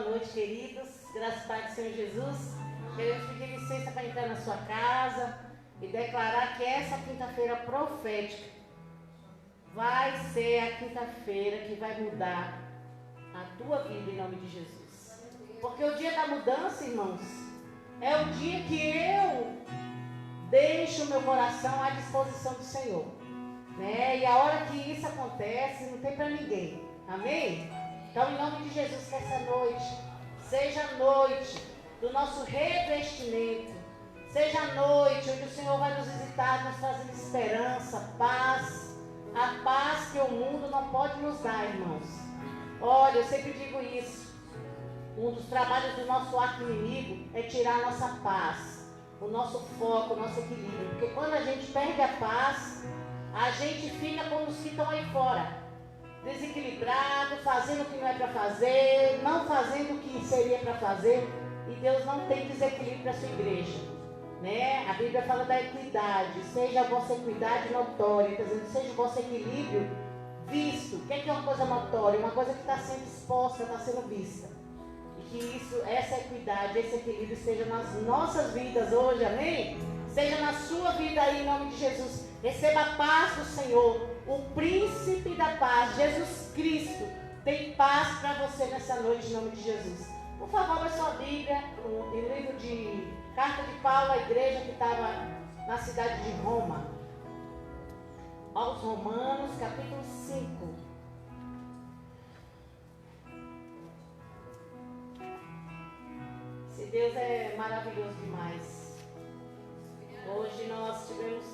noite, queridos. Graças a Deus do Senhor Jesus. Queremos pedir licença para entrar na sua casa e declarar que essa quinta-feira profética vai ser a quinta-feira que vai mudar a tua vida em nome de Jesus. Porque o dia da mudança, irmãos, é o dia que eu deixo o meu coração à disposição do Senhor, né? E a hora que isso acontece, não tem para ninguém. Amém? Então, em nome de Jesus, que essa noite seja a noite do nosso revestimento, seja a noite onde o Senhor vai nos visitar, nos trazendo esperança, paz, a paz que o mundo não pode nos dar, irmãos. Olha, eu sempre digo isso, um dos trabalhos do nosso arqui-inimigo é tirar a nossa paz, o nosso foco, o nosso equilíbrio, porque quando a gente perde a paz, a gente fica como os que estão aí fora, desequilibrado, fazendo o que não é para fazer, não fazendo o que seria para fazer, e Deus não tem desequilíbrio para a sua igreja, né? A Bíblia fala da equidade, seja a vossa equidade notória, está dizendo, seja o vosso equilíbrio visto. O que é uma coisa notória? Uma coisa que está sendo exposta, está sendo vista, e que isso, essa equidade, esse equilíbrio esteja nas nossas vidas hoje, amém? Seja na sua vida aí, em nome de Jesus. Receba a paz do Senhor, o príncipe da paz, Jesus Cristo, tem paz para você nessa noite, em nome de Jesus. Por favor, abra sua Bíblia, no livro de Carta de Paulo à igreja que estava na cidade de Roma. Aos Romanos, capítulo 5. Esse Deus é maravilhoso demais. Hoje nós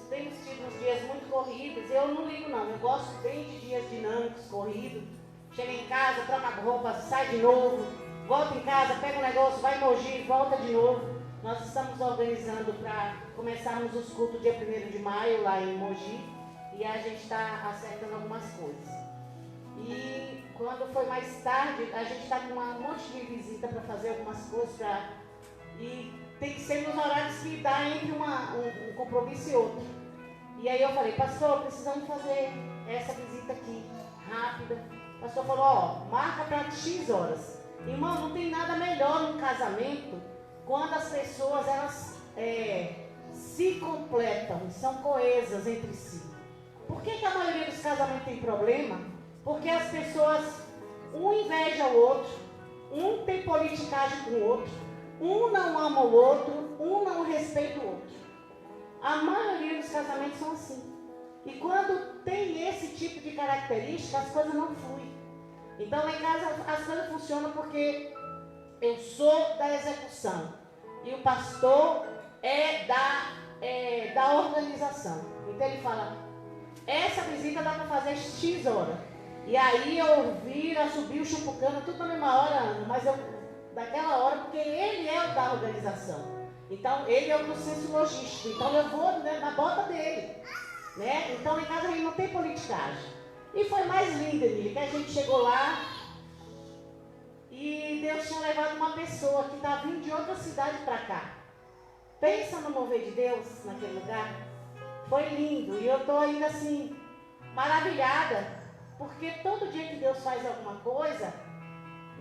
temos tido uns dias muito corridos. Eu não ligo não, eu gosto bem de dias dinâmicos, corridos. Chega em casa, troca a roupa, sai de novo, volta em casa, pega um negócio, vai em Mogi, volta de novo. Nós estamos organizando para começarmos os cultos dia 1º de maio lá em Mogi, e a gente está acertando algumas coisas. E quando foi mais tarde, a gente está com um monte de visita para fazer algumas coisas, e tem que ser nos horários que dá entre um compromisso e outro. E aí eu falei, pastor, precisamos fazer essa visita aqui, rápida. O pastor falou, ó, marca para X horas. Irmão, não tem nada melhor num casamento quando as pessoas, elas se completam, são coesas entre si. Por que a maioria dos casamentos tem problema? Porque as pessoas, um inveja o outro, um tem politicagem com o outro, um não ama o outro, um não respeita o outro. A maioria dos casamentos são assim. E quando tem esse tipo de característica, as coisas não fluem. Então, lá em casa, as coisas funcionam porque eu sou da execução. E o pastor é da organização. Então, ele fala, essa visita dá para fazer X hora. E aí, eu viro, subir o chupucano, tudo na mesma hora, mas daquela hora, porque ele é o da organização. Então, ele é o do senso logístico. Então, eu vou na bota dele, né? Então, em casa, ele não tem politicagem. E foi mais lindo, Emília, que a gente chegou lá e Deus tinha levado uma pessoa que está vindo de outra cidade para cá. Pensa no mover de Deus naquele lugar. Foi lindo. E eu estou ainda assim, maravilhada, porque todo dia que Deus faz alguma coisa,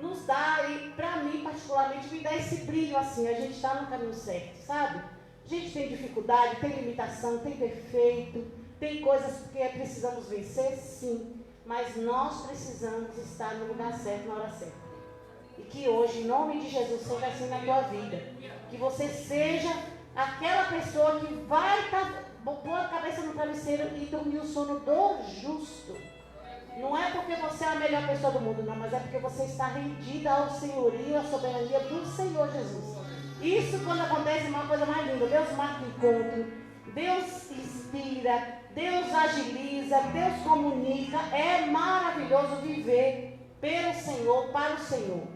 nos dá, e para mim particularmente, me dá esse brilho assim, a gente está no caminho certo, sabe? A gente tem dificuldade, tem limitação, tem defeito, tem coisas que precisamos vencer, sim, mas nós precisamos estar no lugar certo, na hora certa. E que hoje, em nome de Jesus, seja assim na tua vida, que você seja aquela pessoa que vai pôr a cabeça no travesseiro e dormir o sono do justo. Não é porque você é a melhor pessoa do mundo, não, mas é porque você está rendida ao senhorio, à soberania do Senhor Jesus. Isso, quando acontece, é uma coisa mais linda. Deus marca encontro, Deus inspira, Deus agiliza, Deus comunica. É maravilhoso viver pelo Senhor, para o Senhor.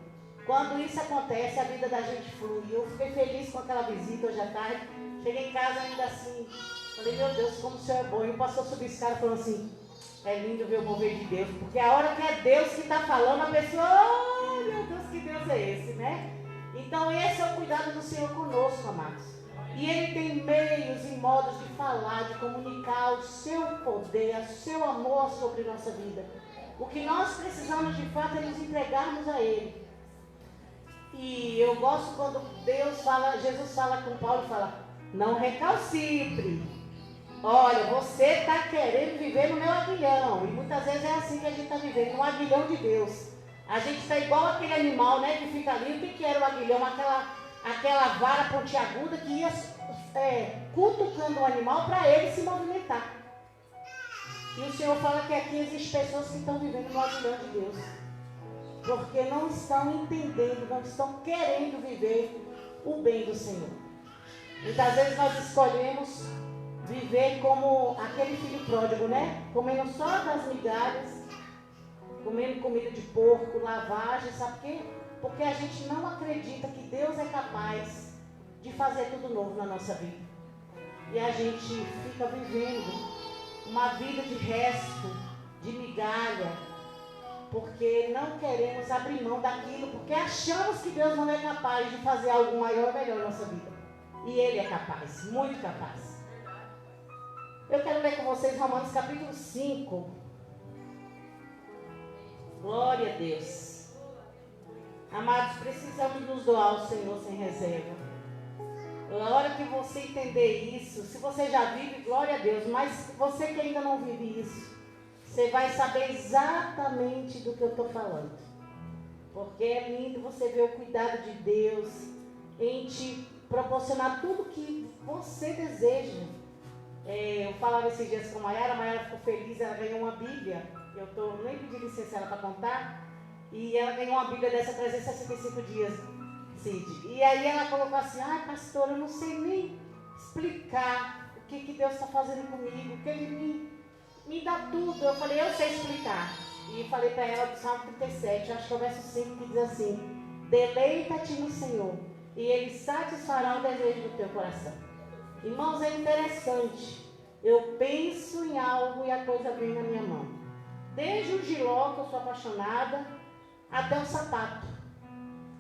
Quando isso acontece, a vida da gente flui. Eu fiquei feliz com aquela visita hoje à tarde. Cheguei em casa ainda assim, falei, meu Deus, como o Senhor é bom. E o pastor subiu esse cara falou assim, é lindo ver o mover de Deus, porque a hora que é Deus que está falando, a pessoa, oh meu Deus, que Deus é esse, né? Então esse é o cuidado do Senhor conosco, amados. E Ele tem meios e modos de falar, de comunicar o seu poder, o seu amor sobre nossa vida. O que nós precisamos de fato é nos entregarmos a Ele. eu gosto quando Jesus fala com Paulo e fala, não recalcitre. Olha, você está querendo viver no meu aguilhão. E muitas vezes é assim que a gente está vivendo, no aguilhão de Deus. A gente está igual aquele animal, né, que fica ali. O que era o aguilhão? Aquela vara pontiaguda que ia cutucando o animal para ele se movimentar. E o Senhor fala que aqui existem pessoas que estão vivendo no aguilhão de Deus. Porque não estão entendendo, não estão querendo viver o bem do Senhor. Muitas vezes nós escolhemos viver como aquele filho pródigo, né? Comendo só das migalhas, comendo comida de porco, lavagem, sabe por quê? Porque a gente não acredita que Deus é capaz de fazer tudo novo na nossa vida. E a gente fica vivendo uma vida de resto, de migalha, porque não queremos abrir mão daquilo, porque achamos que Deus não é capaz de fazer algo maior e melhor na nossa vida. E Ele é capaz, muito capaz. Eu quero ler com vocês Romanos capítulo 5. Glória a Deus. Amados, precisamos nos doar ao Senhor sem reserva. Na hora que você entender isso, se você já vive, glória a Deus, mas você que ainda não vive isso, você vai saber exatamente do que eu estou falando. Porque é lindo você ver o cuidado de Deus em te proporcionar tudo que você deseja. Eu falava esses dias com a Mayara ficou feliz, ela ganhou uma Bíblia. Eu nem pedi licença ela para contar. E ela ganhou uma Bíblia dessa 365 dias, Cid. E aí ela colocou assim, ai pastor, eu não sei nem explicar o que Deus está fazendo comigo, que Ele me dá tudo. Eu falei, eu sei explicar. E falei para ela do Salmo 37, acho que é o verso 5, que diz assim, deleita-te no Senhor, e Ele satisfará o desejo do teu coração. Irmãos, é interessante. Eu penso em algo e a coisa vem na minha mão. Desde o giló, que eu sou apaixonada, até o sapato.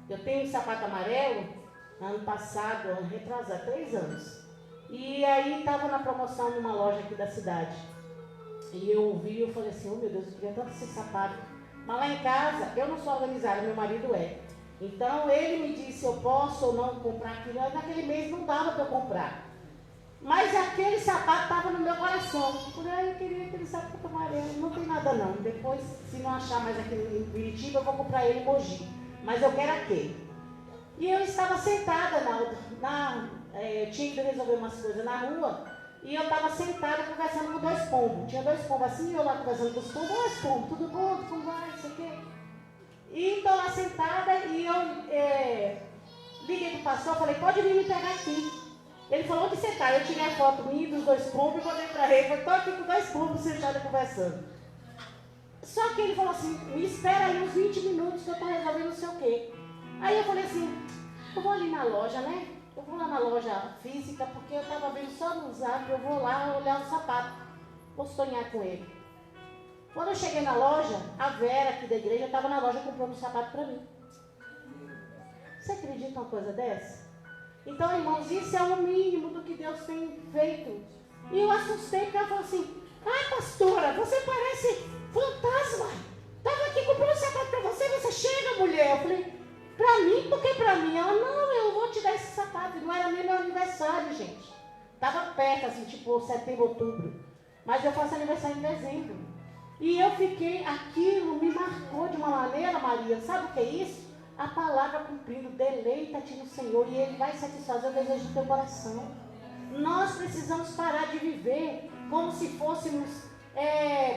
Eu tenho um sapato amarelo, ano passado, ano retrasado, 3 anos. E aí estava na promoção numa loja aqui da cidade. E eu ouvi e eu falei assim, oh meu Deus, eu queria tanto esse sapato. Mas lá em casa, eu não sou organizada, meu marido é. Então ele me disse, eu posso ou não comprar aquilo. Naquele mês não dava para eu comprar. Mas aquele sapato estava no meu coração. Eu falei, eu queria aquele sapato amarelo. Não tem nada não. Depois, se não achar mais aqui em Curitiba, eu vou comprar ele em Mogi. Mas eu quero aquele. E eu estava sentada eu tinha que resolver umas coisas na rua. E eu estava sentada conversando com 2 pombos. Tinha 2 pombos assim, e eu lá conversando com os pombos. Oi, pombos, tudo bom? Como vai? Isso aqui. E estou lá sentada e eu liguei para o pastor, falei, pode vir me pegar aqui. Ele falou, onde você está? Eu tirei a foto minha dos 2 pombos e mandei para ele. Estou aqui com 2 pombos sentados conversando. Só que ele falou assim, me espera aí uns 20 minutos que eu estou resolvendo não sei o quê. Aí eu falei assim, eu vou ali na loja, né? Eu vou lá na loja física, porque eu estava vendo só no Zap, eu vou lá olhar o sapato. Vou sonhar com ele. Quando eu cheguei na loja, a Vera aqui da igreja estava na loja comprando um sapato para mim. Você acredita uma coisa dessa? Então, irmãos, isso é o mínimo do que Deus tem feito. E eu assustei, porque ela falou assim, ai pastora, você parece fantasma. Estava aqui comprando um sapato para você, você chega, mulher. Eu falei, para mim? Por que para mim? Ela, não, eu vou te dar esse sapato. Não era nem meu aniversário, gente. Estava perto, assim, tipo setembro, outubro. Mas eu faço aniversário em dezembro. E eu fiquei, aquilo me marcou de uma maneira, Maria, sabe o que é isso? A palavra cumprindo, deleita-te no Senhor e Ele vai satisfazer o desejo do teu coração. Nós precisamos parar de viver como se fôssemos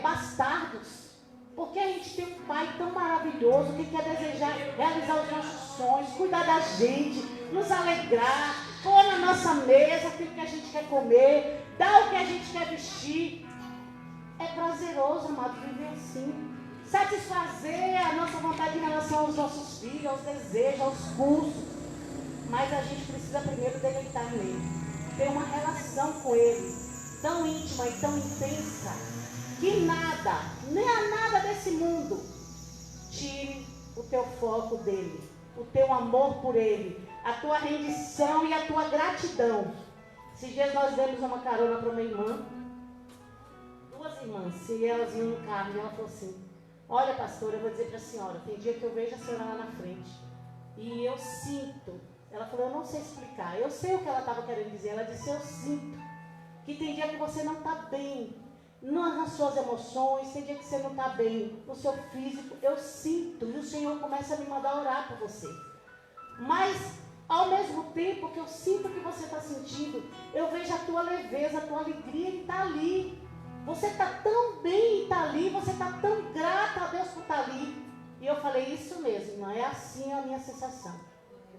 bastardos. Porque a gente tem um Pai tão maravilhoso que quer desejar realizar os nossos sonhos, cuidar da gente, nos alegrar, pôr na nossa mesa aquilo que a gente quer comer, dar o que a gente quer vestir. É prazeroso, amado, viver assim. Satisfazer a nossa vontade em relação aos nossos filhos, aos desejos, aos cursos. Mas a gente precisa primeiro deleitar nele. Ter uma relação com ele tão íntima e tão intensa que nada, nem a nada desse mundo tire o teu foco dele, o teu amor por ele, a tua rendição e a tua gratidão. Esses dias nós demos uma carona para uma irmã, 2 irmãs, e elas iam no carro e ela falou assim, olha pastora, eu vou dizer para a senhora, tem dia que eu vejo a senhora lá na frente, E eu sinto. Ela falou, eu não sei explicar. Eu sei o que ela estava querendo dizer. Ela disse, eu sinto que tem dia que você não está bem nas suas emoções, tem dia que você não está bem no seu físico. Eu sinto. E o Senhor começa a me mandar orar por você. Mas, ao mesmo tempo que eu sinto o que você está sentindo, eu vejo a tua leveza, a tua alegria em estar ali. Você está tão bem em estar ali, você está tão grata a Deus por estar ali. E eu falei, isso mesmo, irmã, é assim a minha sensação.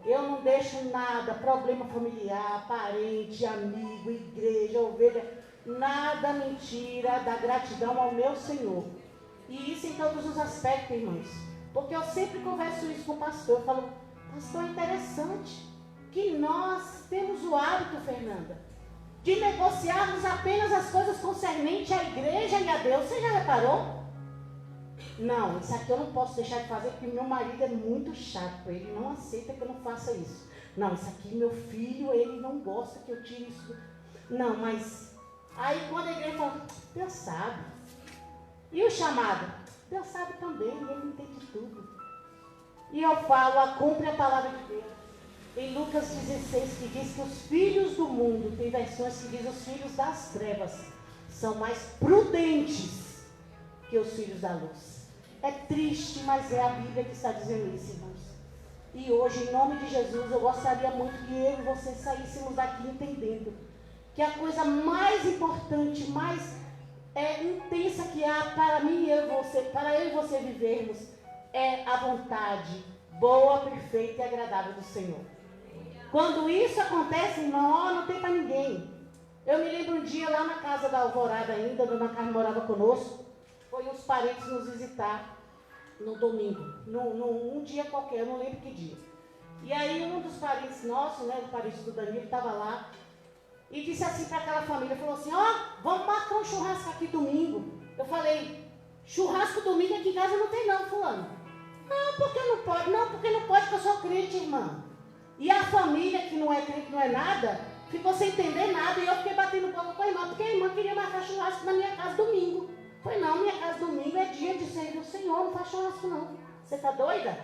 Eu não deixo nada, problema familiar, parente, amigo, igreja, ovelha, nada me tira da gratidão ao meu Senhor. E isso em todos os aspectos, irmãos. Porque eu sempre converso isso com o pastor, eu falo, pastor, é interessante que nós temos o hábito, Fernanda, de negociarmos apenas as coisas concernentes à igreja e a Deus. Você já reparou? Não, isso aqui eu não posso deixar de fazer porque meu marido é muito chato, ele não aceita que eu não faça isso. Não, isso aqui meu filho, ele não gosta que eu tire isso. Não, mas aí quando a igreja fala, Deus sabe. E o chamado? Deus sabe também, ele entende tudo. E eu falo, cumpre a palavra de Deus. Em Lucas 16, que diz que os filhos do mundo, tem versões que diz os filhos das trevas, são mais prudentes que os filhos da luz. É triste, mas é a Bíblia que está dizendo isso, irmãos. E hoje, em nome de Jesus, eu gostaria muito que eu e você saíssemos daqui entendendo que a coisa mais importante, mais intensa que há para mim e eu e você vivermos, é a vontade boa, perfeita e agradável do Senhor. Quando isso acontece, irmão, não tem para ninguém. Eu me lembro um dia lá na casa da Alvorada ainda, a dona Carmen morava conosco, foi uns parentes nos visitar no domingo, num dia qualquer, eu não lembro que dia. E aí um dos parentes nossos, né, o parente do Danilo, estava lá e disse assim para aquela família, falou assim, vamos marcar um churrasco aqui domingo. Eu falei, churrasco domingo aqui em casa não tem não, fulano. Não, porque não pode? Não, porque não pode, porque eu sou crente, irmã. E a família que não é crente, não é nada, ficou sem entender nada. E eu fiquei batendo boca com a irmã, porque a irmã queria marcar churrasco na minha casa domingo. Eu falei, não, minha casa domingo é dia de servir o Senhor, não faz churrasco não. Você está doida?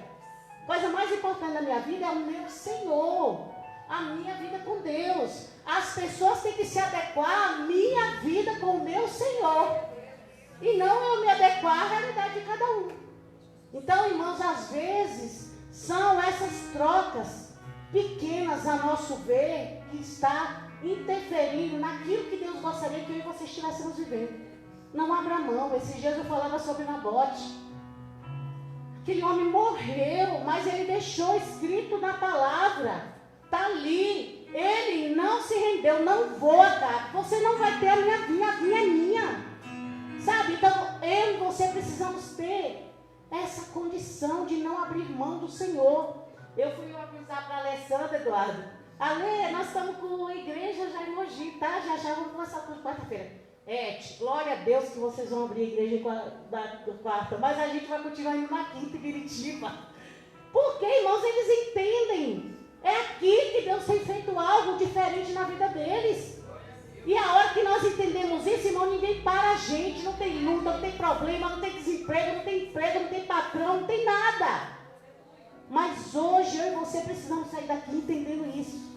Coisa mais importante da minha vida é o meu Senhor, a minha vida com Deus. As pessoas têm que se adequar à minha vida com o meu Senhor. E não eu me adequar à realidade de cada um. Então, irmãos, às vezes são essas trocas pequenas, a nosso ver, que está interferindo naquilo que Deus gostaria que eu e você estivéssemos vivendo. Não abra mão. Esses dias eu falava sobre Nabote. Aquele homem morreu, mas ele deixou escrito na palavra. Está ali. Ele não se rendeu. Não vou, cara. Você não vai ter a minha vinha. A vinha é minha. Sabe? Então, eu e você precisamos ter essa condição de não abrir mão do Senhor. Eu fui avisar para a Alessandra, Eduardo. Ale, nós estamos com a igreja já em Mogi, tá? Já vamos começar com quarta-feira. Glória a Deus que vocês vão abrir a igreja da quarta, mas a gente vai continuar indo na quinta em Biritiba. Porque, irmãos, eles entendem. É aqui que Deus tem feito algo diferente na vida deles. E a hora que nós entendemos isso, irmão, ninguém para a gente. Não tem luta, não tem problema, não tem desemprego, não tem emprego, não tem patrão, não tem nada. Mas hoje eu e você precisamos sair daqui entendendo isso.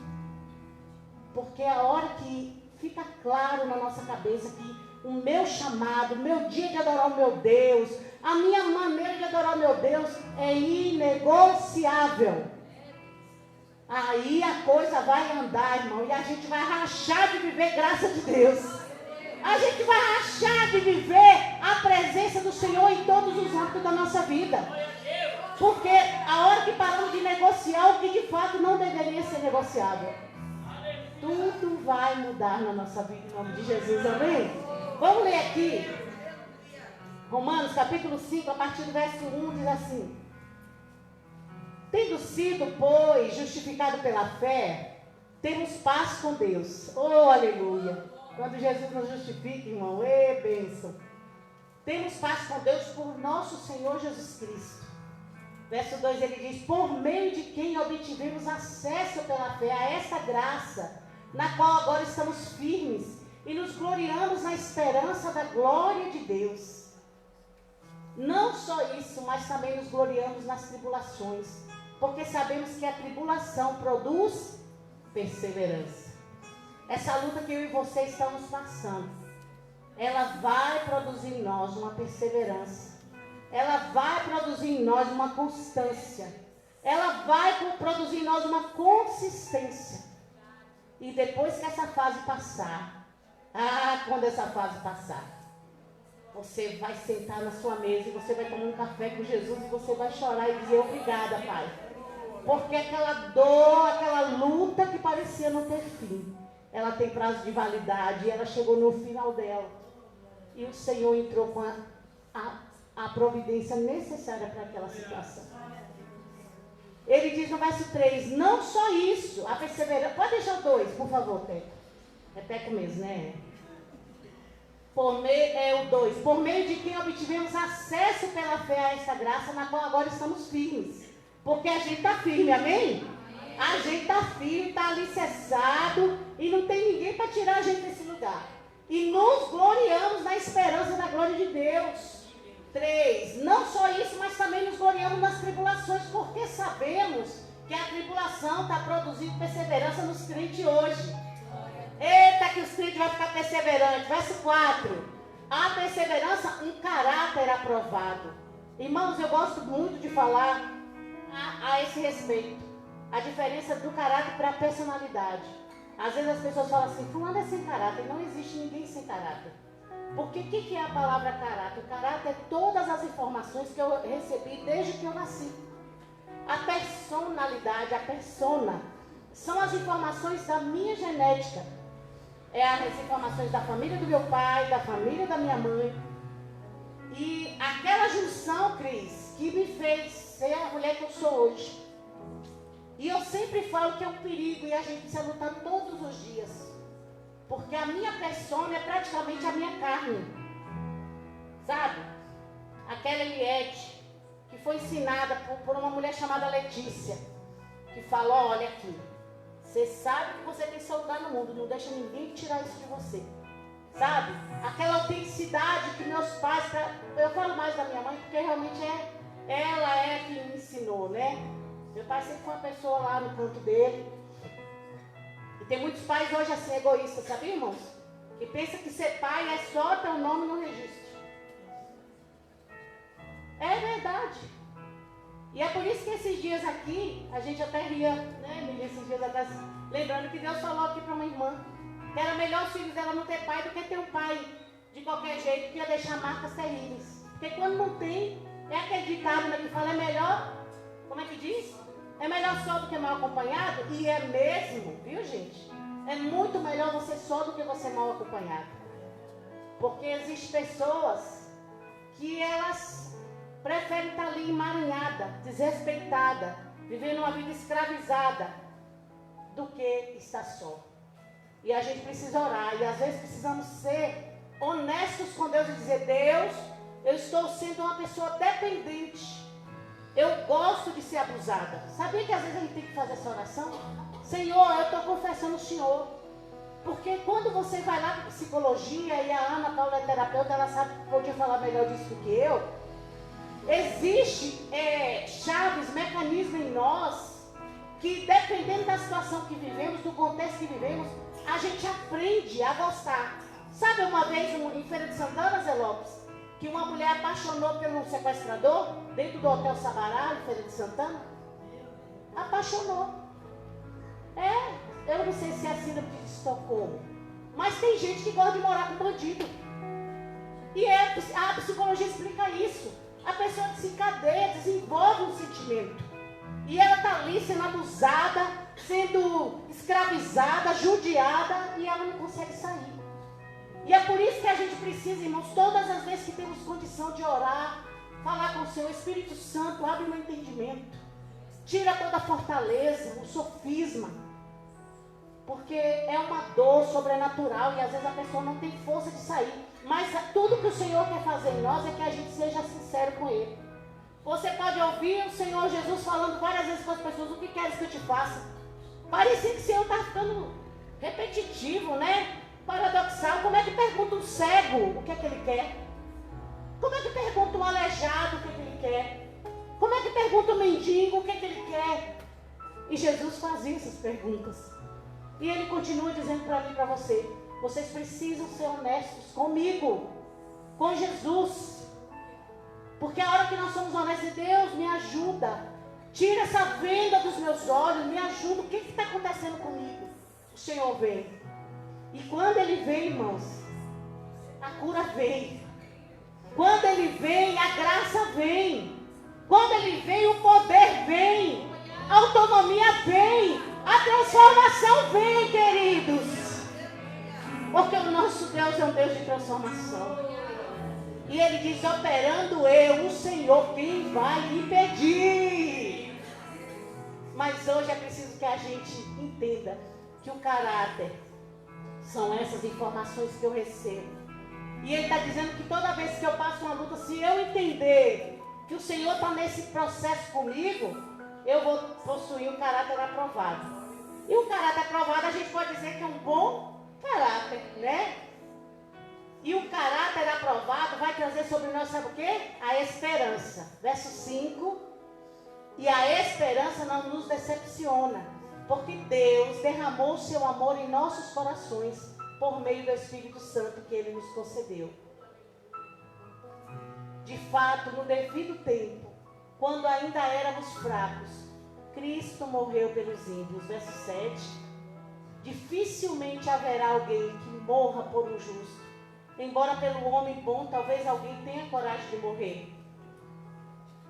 Porque é a hora que fica claro na nossa cabeça que o meu chamado, o meu dia de adorar o meu Deus, a minha maneira de adorar o meu Deus é inegociável. Aí a coisa vai andar, irmão, e a gente vai rachar de viver graça de Deus. A gente vai rachar de viver a presença do Senhor em todos os âmbitos da nossa vida. Porque a hora que paramos de negociar o que de fato não deveria ser negociado, tudo vai mudar na nossa vida em nome de Jesus, amém? Vamos ler aqui Romanos capítulo 5, a partir do verso 1, diz assim: tendo sido, pois, justificado pela fé, temos paz com Deus. Oh, aleluia! Quando Jesus nos justifica, irmão, bênção. Temos paz com Deus por nosso Senhor Jesus Cristo. Verso 2, ele diz: por meio de quem obtivemos acesso pela fé a essa graça, na qual agora estamos firmes e nos gloriamos na esperança da glória de Deus. Não só isso, mas também nos gloriamos nas tribulações, Porque sabemos que a tribulação produz perseverança. Essa luta que eu e você estamos passando, ela vai produzir em nós uma perseverança. Ela vai produzir em nós uma constância. Ela vai produzir em nós uma consistência. E depois que essa fase passar, quando essa fase passar, você vai sentar na sua mesa e você vai tomar um café com Jesus e você vai chorar e dizer obrigada, Pai. Porque aquela dor, aquela luta que parecia não ter fim, ela tem prazo de validade e ela chegou no final dela. E o Senhor entrou com a providência necessária para aquela situação. Ele diz no verso 3, não só isso, a perseverança. Pode deixar o 2, por favor, Teco. É Teco mesmo, né? O 2. Por meio de quem obtivemos acesso pela fé a essa graça, na qual agora estamos firmes. Porque a gente está firme, amém? A gente está firme, está alicerçado e não tem ninguém para tirar a gente desse lugar. E nos gloriamos na esperança da glória de Deus. 3. Não só isso, mas também nos gloriamos nas tribulações, porque sabemos que a tribulação está produzindo perseverança nos crentes hoje. Eita, que os crentes vão ficar perseverantes. Verso 4. A perseverança, um caráter aprovado. Irmãos, eu gosto muito de falar a esse respeito. A diferença do caráter para a personalidade. Às vezes as pessoas falam assim, fulano é sem caráter. Não existe ninguém sem caráter. Porque o que é a palavra caráter? O caráter é todas as informações que eu recebi desde que eu nasci. A personalidade, a persona, são as informações da minha genética. É as informações da família do meu pai, da família da minha mãe. E aquela junção, Cris, que me fez ser a mulher que eu sou hoje. E eu sempre falo que é um perigo e a gente precisa lutar todos os dias. Porque a minha persona é praticamente a minha carne. Sabe? Aquela Eliette, que foi ensinada por uma mulher chamada Letícia, que falou, olha aqui, você sabe que você tem seu lugar no mundo, não deixa ninguém tirar isso de você. Sabe? Aquela autenticidade que meus pais, eu falo mais da minha mãe, porque realmente ela é que me ensinou, né? Meu pai sempre foi uma pessoa lá no canto dele. E tem muitos pais hoje assim, egoístas, sabia, irmãos? Que pensam que ser pai é só ter o nome no registro. É verdade. E é por isso que esses dias aqui, a gente até ria, né, esses dias atrás, lembrando que Deus falou aqui para uma irmã, que era melhor os filhos dela não ter pai do que ter um pai de qualquer jeito, que ia deixar marcas terríveis. Porque quando não tem, é aquele ditado, né, que fala, é melhor, como é que diz? É melhor só do que mal acompanhado, e é mesmo, viu, gente? É muito melhor você só do que você mal acompanhado. Porque existem pessoas que elas preferem estar ali emaranhada, desrespeitada, vivendo uma vida escravizada, do que estar só. E a gente precisa orar, e às vezes precisamos ser honestos com Deus e dizer, Deus, eu estou sendo uma pessoa dependente. Eu gosto de ser abusada. Sabia que às vezes a gente tem que fazer essa oração? Senhor, eu estou confessando o Senhor. Porque quando você vai lá para psicologia, e a Ana Paula é terapeuta, ela sabe que podia falar melhor disso do que eu. Existe chaves, mecanismos em nós, que dependendo da situação que vivemos, do contexto que vivemos, a gente aprende a gostar. Sabe uma vez em Feira de Santana, Zé Lopes, que uma mulher apaixonou pelo sequestrador, dentro do Hotel Sabará, em Feira de Santana? Apaixonou. Eu não sei se é a síndrome de Estocolmo, mas tem gente que gosta de morar com bandido. E a psicologia explica isso. A pessoa desencadeia, desenvolve um sentimento. E ela está ali sendo abusada, sendo escravizada, judiada, e ela não consegue sair. E é por isso que a gente precisa, irmãos, todas as vezes que temos condição de orar, falar com o Senhor, Espírito Santo, abre o meu entendimento. Tira toda a fortaleza, o sofisma. Porque é uma dor sobrenatural e às vezes a pessoa não tem força de sair. Mas tudo que o Senhor quer fazer em nós é que a gente seja sincero com Ele. Você pode ouvir o Senhor Jesus falando várias vezes com as pessoas, o que queres que eu te faça? Parecia que o Senhor está ficando repetitivo, né? Paradoxal. Como é que pergunta um cego o que é que ele quer? Como é que pergunta um aleijado o que é que ele quer? Como é que pergunta o mendigo o que é que ele quer? E Jesus fazia essas perguntas. E ele continua dizendo para mim e para você: vocês precisam ser honestos comigo, com Jesus. Porque a hora que nós somos honestos, Deus me ajuda. Tira essa venda dos meus olhos, me ajuda. O que está acontecendo comigo? O Senhor vem. E quando Ele vem, irmãos, a cura vem. Quando Ele vem, a graça vem. Quando Ele vem, o poder vem. A autonomia vem. A transformação vem, queridos. Porque o nosso Deus é um Deus de transformação. E Ele diz: operando eu, o Senhor, quem vai impedir? Mas hoje é preciso que a gente entenda que o caráter são essas informações que eu recebo. E Ele está dizendo que toda vez que eu passo uma luta, se eu entender que o Senhor está nesse processo comigo, eu vou possuir um caráter aprovado. E um caráter aprovado, a gente pode dizer que é um bom caráter, né? E o caráter aprovado vai trazer sobre nós, sabe o quê? A esperança. Verso 5. E a esperança não nos decepciona, porque Deus derramou o seu amor em nossos corações, por meio do Espírito Santo que Ele nos concedeu. De fato, no devido tempo, quando ainda éramos fracos, Cristo morreu pelos ímpios. Verso 7. Dificilmente haverá alguém que morra por um justo. Embora pelo homem bom, talvez alguém tenha coragem de morrer.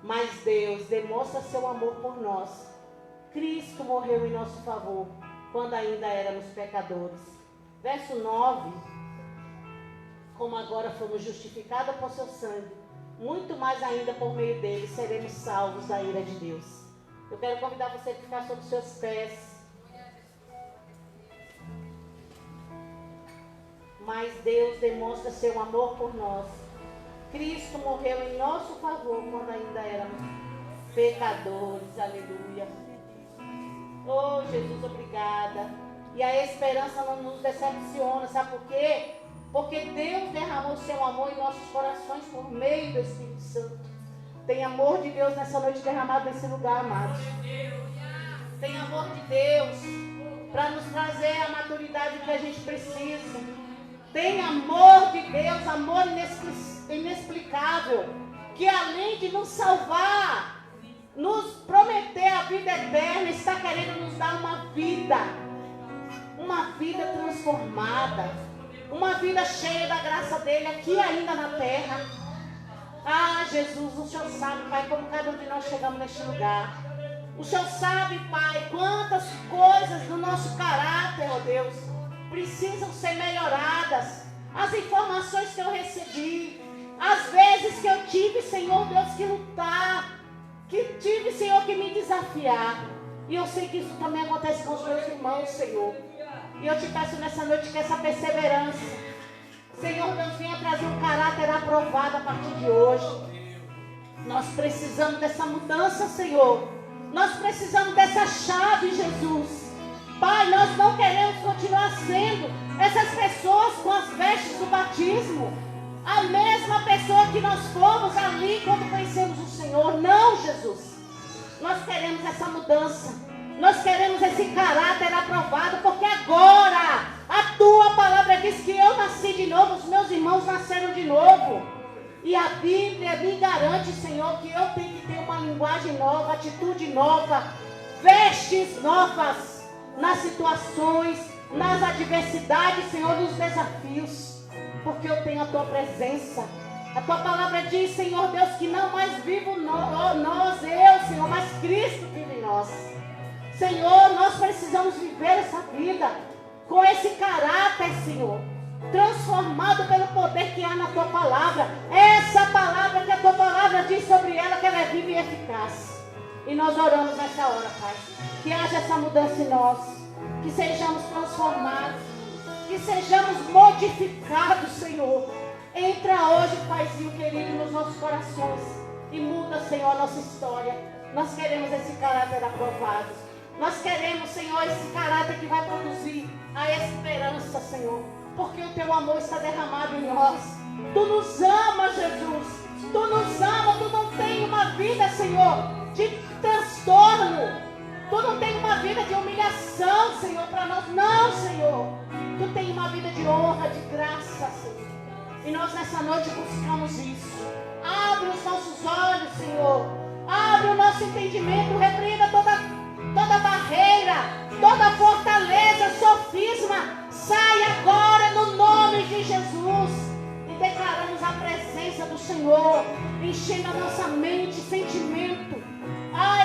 Mas Deus demonstra seu amor por nós. Cristo morreu em nosso favor, quando ainda éramos pecadores. Verso 9. Como agora fomos justificados por seu sangue, muito mais ainda por meio dele seremos salvos da ira de Deus. Eu quero convidar você a ficar sobre os seus pés. Mas Deus demonstra seu amor por nós. Cristo morreu em nosso favor quando ainda éramos pecadores. Aleluia. Oh, Jesus, obrigada. E a esperança não nos decepciona. Sabe por quê? Porque Deus derramou seu amor em nossos corações por meio do Espírito Santo. Tem amor de Deus nessa noite derramado nesse lugar, amados. Tem amor de Deus para nos trazer a maturidade que a gente precisa. Tem amor de Deus, amor inexplicável, que além de nos salvar, nos prometer a vida eterna, está querendo nos dar uma vida transformada, uma vida cheia da graça dele aqui ainda na terra. Ah, Jesus, o Senhor sabe, Pai, como cada um de nós chegamos neste lugar. O Senhor sabe, Pai, quantas coisas do nosso caráter, ó Deus, precisam ser melhoradas. As informações que eu recebi, as vezes que eu tive, Senhor Deus, que lutar, que tive, Senhor, que me desafiar. E eu sei que isso também acontece com os meus irmãos, Senhor. E eu te peço nessa noite que essa perseverança, Senhor Deus, venha trazer um caráter aprovado a partir de hoje. Nós precisamos dessa mudança, Senhor. Nós precisamos dessa chave, Jesus. Pai, nós não queremos continuar sendo essas pessoas com as vestes do batismo. A mesma pessoa que nós fomos ali quando conhecemos o Senhor. Não, Jesus. Nós queremos essa mudança. Nós queremos esse caráter aprovado, porque agora a tua palavra diz que eu nasci de novo, os meus irmãos nasceram de novo. E a Bíblia me garante, Senhor, que eu tenho que ter uma linguagem nova, atitude nova, vestes novas nas situações, nas adversidades, Senhor, nos desafios, porque eu tenho a tua presença. A tua palavra diz, Senhor Deus, que não mais vivo eu, Senhor, mas Cristo vive em nós. Senhor, nós precisamos viver essa vida com esse caráter, Senhor, transformado pelo poder que há na tua palavra. Essa palavra que a tua palavra diz sobre ela, que ela é viva e eficaz. E nós oramos nessa hora, Pai, que haja essa mudança em nós, que sejamos transformados, que sejamos modificados, Senhor. Entra hoje, Paizinho querido, nos nossos corações e muda, Senhor, a nossa história. Nós queremos esse caráter aprovado. Nós queremos, Senhor, esse caráter que vai produzir a esperança, Senhor, porque o teu amor está derramado em nós. Tu nos amas, Jesus. Tu nos ama, Tu não tem uma vida, Senhor, de transtorno. Tu não tem uma vida de humilhação, Senhor, para nós. Não, Senhor. Tu tem uma vida de honra, de graça, Senhor. E nós nessa noite buscamos isso. Abre os nossos olhos, Senhor. Abre o nosso entendimento. Repreenda toda barreira, toda fortaleza, sofisma. Sai agora no nome de Jesus. E declaramos a presença do Senhor, enchendo a nossa mente, sentimento.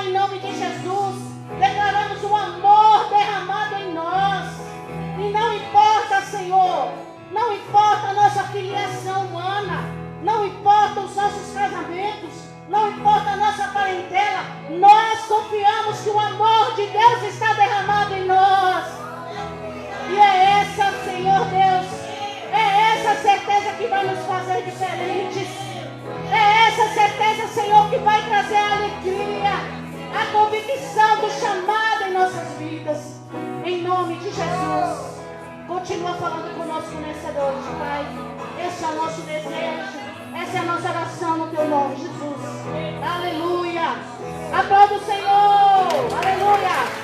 Em nome de Jesus, declaramos o amor derramado em nós. E não importa, Senhor, não importa a nossa filiação humana, não importa os nossos casamentos, não importa a nossa parentela, nós confiamos que o amor de Deus está derramado em nós. E é essa, Senhor Deus, é essa certeza que vai nos fazer diferentes. É essa certeza, Senhor, que vai trazer a alegria, a convicção do chamado em nossas vidas. Em nome de Jesus. Continua falando conosco nessa noite, Pai. Esse é o nosso desejo. Essa é a nossa oração no Teu nome, Jesus. Aleluia. Aplauda o Senhor. Aleluia.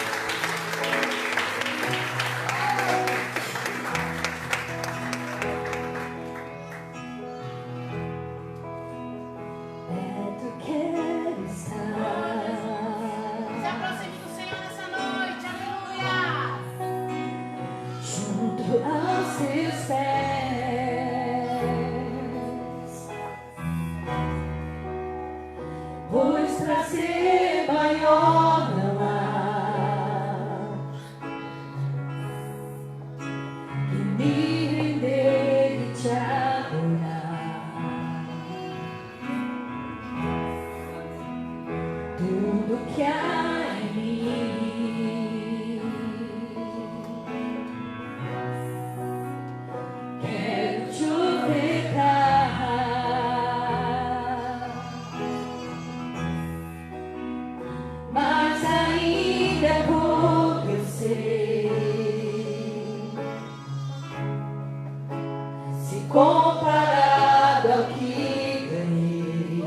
Comparado ao que ganhei,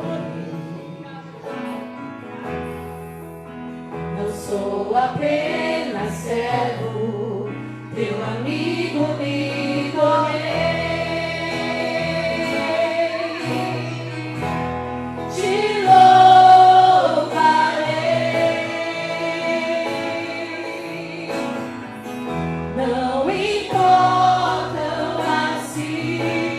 não sou apenas servo, teu amigo me tornei. Te louvarei, não importam as circunstâncias,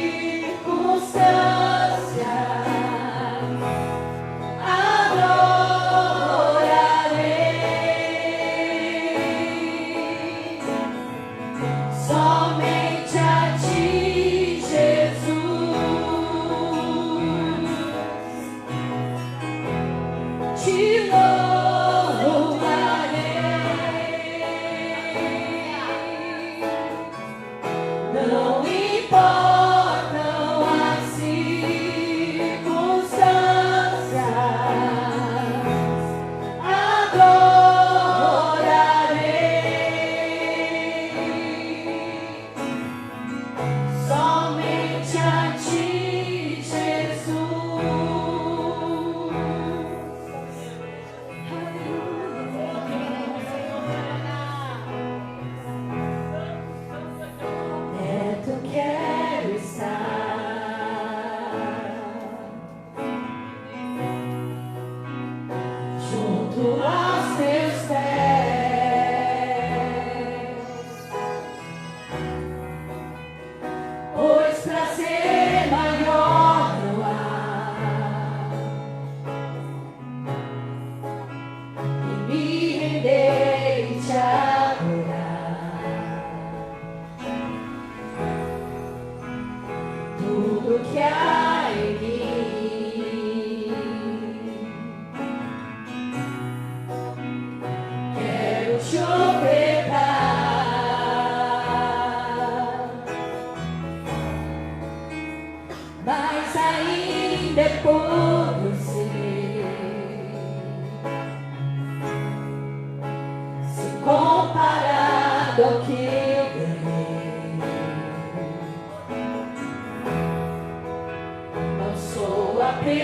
adorarei somente a ti, Jesus. Te louvarei, não importam as circunstâncias, adorarei somente a ti, Jesus. Perto quero estar, junto aos teus pés, pois prazer maior não há, e me render e te adorar. Tudo que há em mim, quero te ofertar, mas ainda é por você. Se comparado ao que eu ganhei, não sou apenas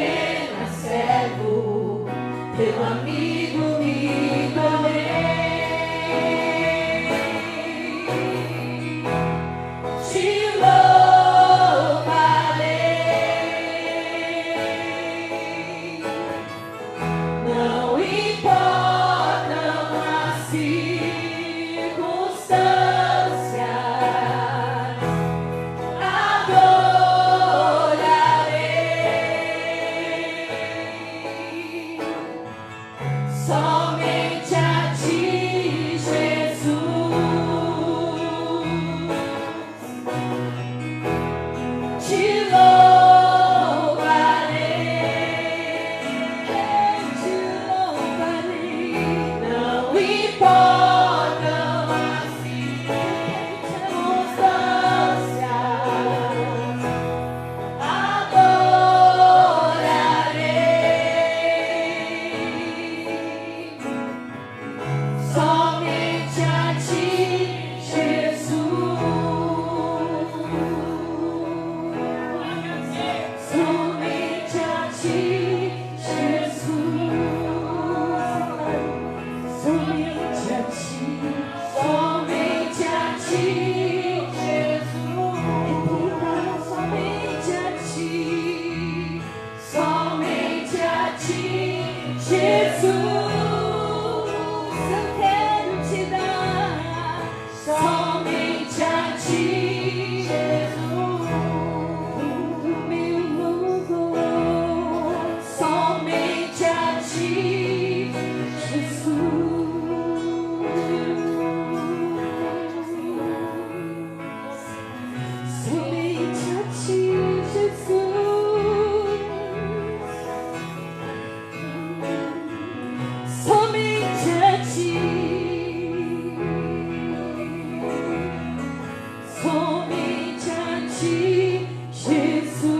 somente a ti, Jesus,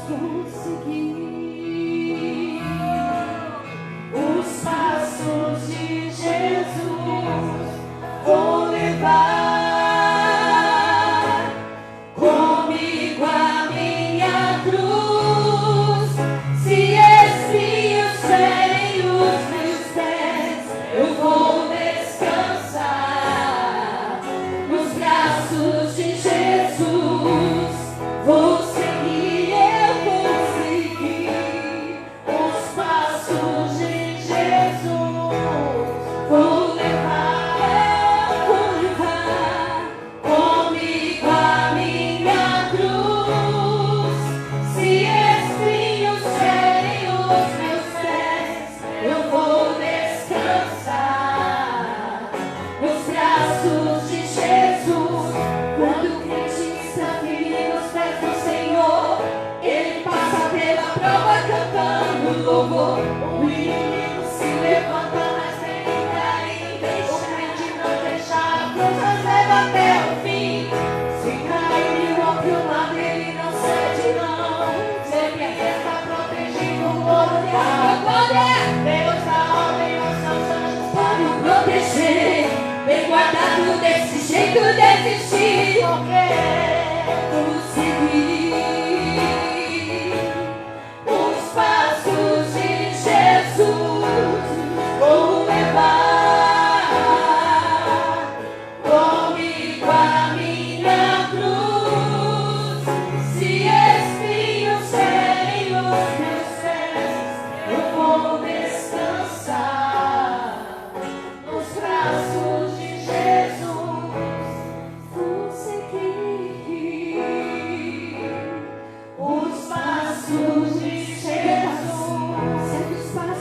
vou seguir os passos de Jesus, vou levar comigo a minha cruz. Se espinhos ferem os meus pés, eu vou descansar nos braços de Jesus. Vou seguir, eu vou seguir os passos de Jesus. Vou levar comigo a minha cruz. Se espinhos ferem os meus pés, eu vou descansar nos braços de Jesus. Quando o crente está firme nos pés do Senhor, ele passa pela prova cantando louvor. O inimigo se levanta, mas tem que cair. O crente não deixa a cruz, mas leva até o fim. Se cair e o óbvio lado, ele não cede não. Sempre está protegido por glória. Deus dá ordem aos seus anjos para o proteger. Bem guardado desse jeito, desistir. Porque vou seguir os passos de Jesus. Vou levar comigo a minha cruz. Se espinhos ferem os meus pés, eu vou descansar nos braços de Jesus. Vou seguir os passos de Jesus.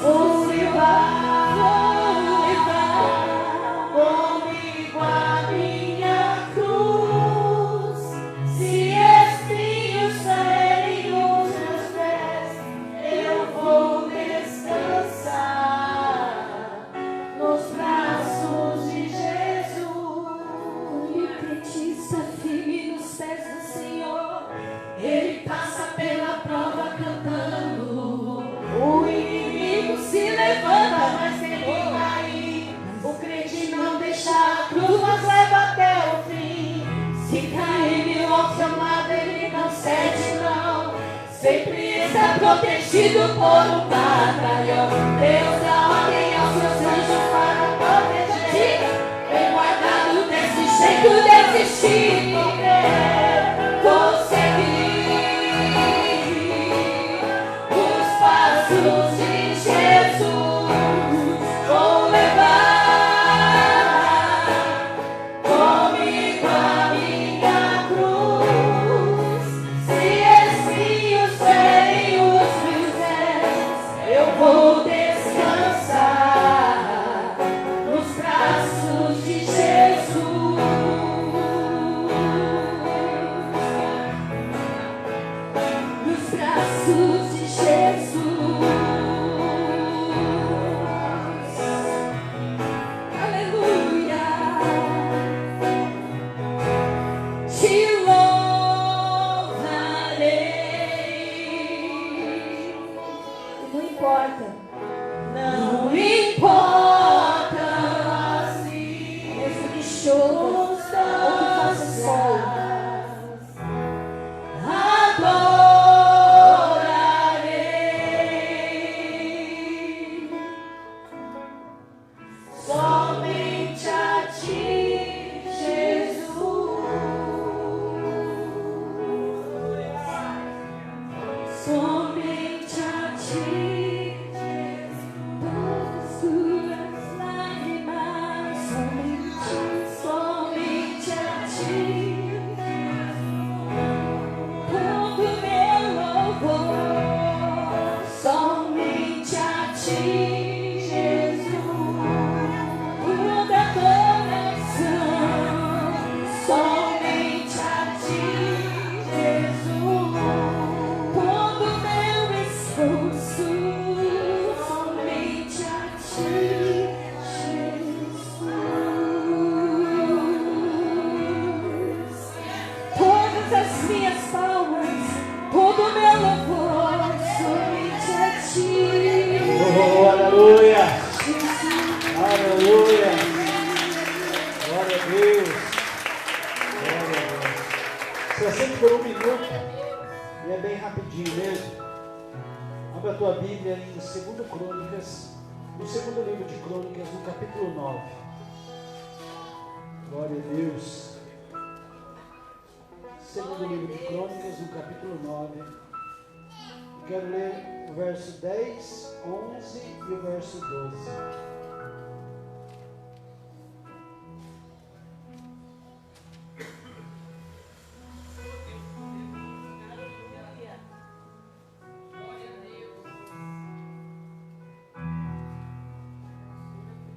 Vou levar comigo a minha cruz. Se espinhos ferem os meus pés, eu vou descansar nos braços de Jesus. Quando o crente está firme nos pés do Senhor, ele passa pela prova cantando. O inimigo se levanta, mas tem que cair. O crente não deixa a cruz, mas leva até o fim. Se cair mil ao seu lado, ele não cede não. Sempre está protegido por um batalhão. Deus dá ordem aos seus anjos para proteger. Bem guardado desse jeito, desistir. Vou seguir os passos de Jesus. Vou levar comigo a minha cruz. Se espinhos ferem os meus pés, eu vou descansar bem rapidinho mesmo. Abra a tua Bíblia em 2 Crônicas, no segundo livro de Crônicas, no capítulo 9. Glória a Deus. Segundo livro de Crônicas, no capítulo 9. Eu quero ler o verso 10, 11 e o verso 12.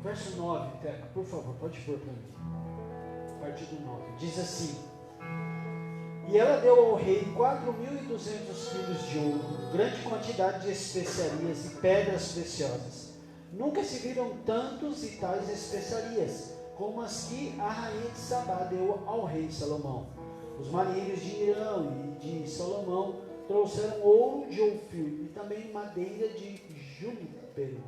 Verso 9, Teca, por favor, pode pôr para mim. A partir do 9. Diz assim: E ela deu ao rei 4.200 quilos de ouro, grande quantidade de especiarias e pedras preciosas. Nunca se viram tantos e tais especiarias, como as que a rainha de Sabá deu ao rei Salomão. Os marinheiros de Irão e de Salomão trouxeram ouro de Ofir e também madeira de júnipero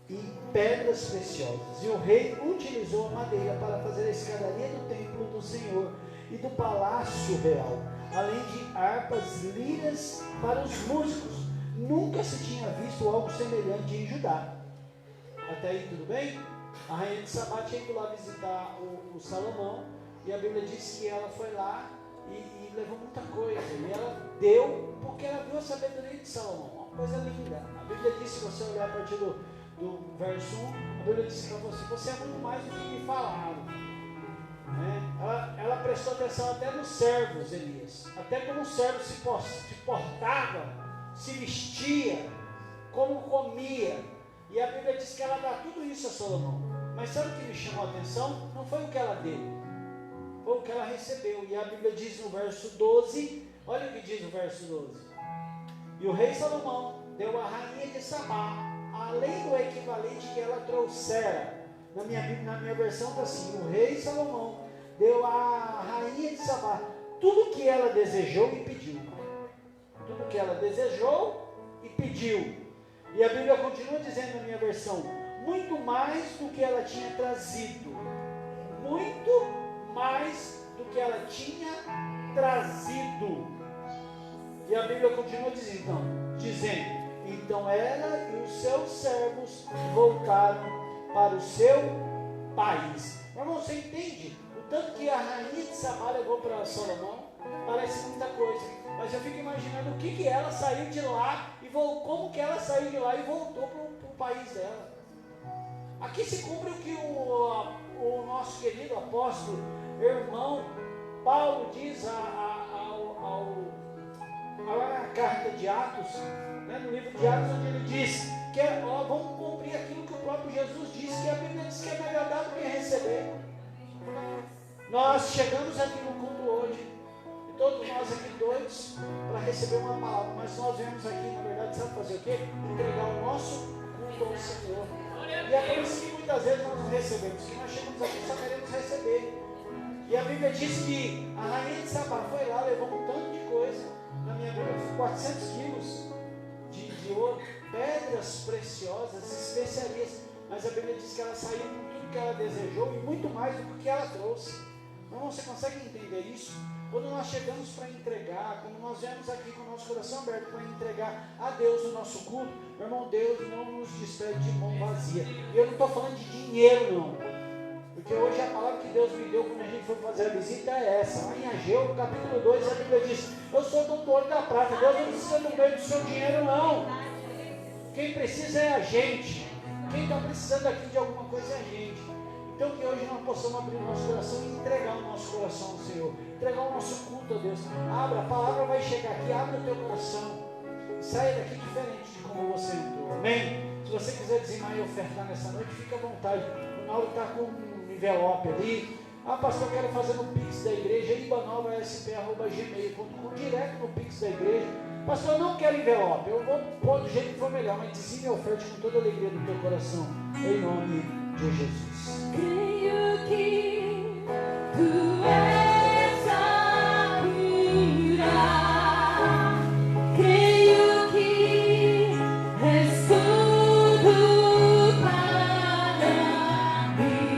e pedras preciosas. E o rei utilizou a madeira para fazer a escadaria do templo do Senhor e do palácio real, além de harpas, liras para os músicos. Nunca se tinha visto algo semelhante em Judá. Até aí tudo bem? A rainha de Sabá tinha ido lá visitar o Salomão, e a Bíblia diz que ela foi lá e levou muita coisa, e ela deu porque ela viu a sabedoria de Salomão, uma coisa linda. A Bíblia diz, se você olhar a partir do verso 1, a Bíblia diz para você: você é muito mais do que me falaram. Ela prestou atenção até nos servos, Elias, até como o servo se portava, se vestia, como comia. E a Bíblia diz que ela dá tudo isso a Salomão. Mas sabe o que me chamou a atenção? Não foi o que ela deu, foi o que ela recebeu. E a Bíblia diz no verso 12, olha o que diz no verso 12: E o rei Salomão deu à rainha de Sabá, além do equivalente que ela trouxera. Na minha Bíblia, na minha versão está assim: o rei Salomão deu à rainha de Sabá tudo o que ela desejou e pediu. Tudo o que ela desejou e pediu. E a Bíblia continua dizendo na minha versão: muito mais do que ela tinha trazido. Muito mais do que ela tinha trazido. E a Bíblia continua dizendo: então ela e os seus servos voltaram para o seu país. Mas você entende o tanto que a rainha de Sabá levou para Salomão? Parece muita coisa, mas eu fico imaginando o que ela saiu de lá e como que ela saiu de lá e voltou para o país dela. Aqui se cumpre o que o nosso querido apóstolo, irmão Paulo diz na carta de Atos, no livro de Atos, onde ele diz que vamos cumprir aquilo que o próprio Jesus disse, que a Bíblia diz que é melhor dar do que receber. Nós chegamos aqui no culto hoje, e todos nós aqui doidos para receber uma palavra, mas nós viemos aqui, na verdade, sabe fazer o quê? Entregar o nosso culto ao Senhor. E é por isso que muitas vezes nós não recebemos, que nós chegamos aqui só queremos receber. E a Bíblia diz que a rainha de Sabá foi lá, levou um tanto de coisa. Na minha Bíblia, 400 quilos de ouro, pedras preciosas, especiarias. Mas a Bíblia diz que ela saiu com tudo que ela desejou e muito mais do que ela trouxe. Meu irmão, você consegue entender isso? Quando nós chegamos para entregar, quando nós viemos aqui com o nosso coração aberto para entregar a Deus o nosso culto, meu irmão, Deus não nos despede de mão vazia. E eu não estou falando de dinheiro, não. Porque hoje a palavra que Deus me deu quando a gente foi fazer a visita é essa. Lá em Ageu, capítulo 2, a Bíblia diz: eu sou doutor da prata. Deus não precisa do bem do seu dinheiro, não. Quem precisa é a gente. Quem está precisando aqui de alguma coisa é a gente. Então que hoje nós possamos abrir o nosso coração e entregar o nosso coração ao Senhor. Entregar o nosso culto a Deus. Abra, a palavra vai chegar aqui, abre o teu coração. E saia daqui diferente de como você entrou. Amém? Se você quiser dizimar e ofertar nessa noite, fica à vontade. O Mauro está com um envelope ali. Pastor, eu quero fazer no Pix da igreja, ibanovasp@gmail.com, direto no Pix da igreja. Pastor, eu não quero envelope, eu vou pôr do jeito que for melhor, mas dizime e oferte com toda a alegria do teu coração, em nome de Jesus. Creio que tu és a cura, creio que és tudo para mim.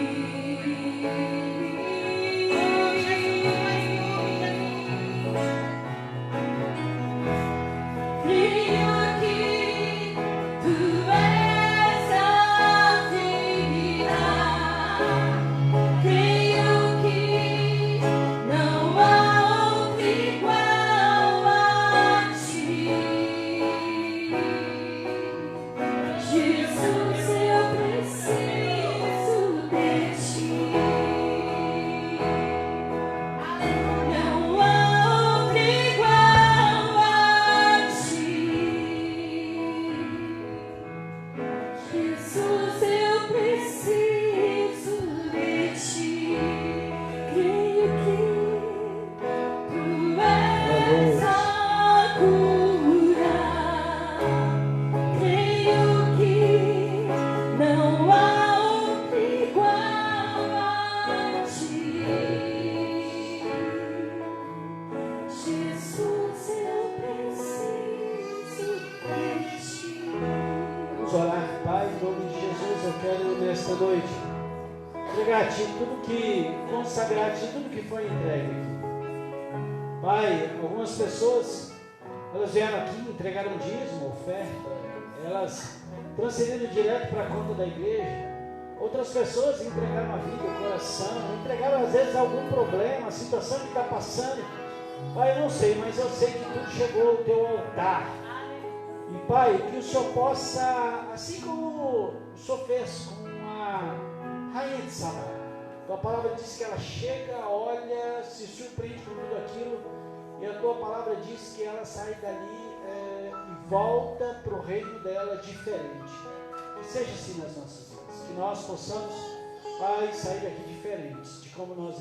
entregar a Ti tudo que, consagrar a Ti tudo que foi entregue aqui. Pai, algumas pessoas, elas vieram aqui, entregaram dízimo, oferta, elas transferiram direto para a conta da igreja. Outras pessoas entregaram a vida, o coração, entregaram às vezes algum problema, a situação que está passando. Pai, eu não sei, mas eu sei que tudo chegou ao Teu altar. E Pai, que o Senhor possa, assim como o Senhor fez com a rainha de Sabá, Tua palavra diz que ela chega, olha, se surpreende com tudo aquilo, e a Tua palavra diz que ela sai dali e volta para o reino dela diferente. Que seja assim nas nossas vidas, que nós possamos, Pai, sair daqui diferentes de como nós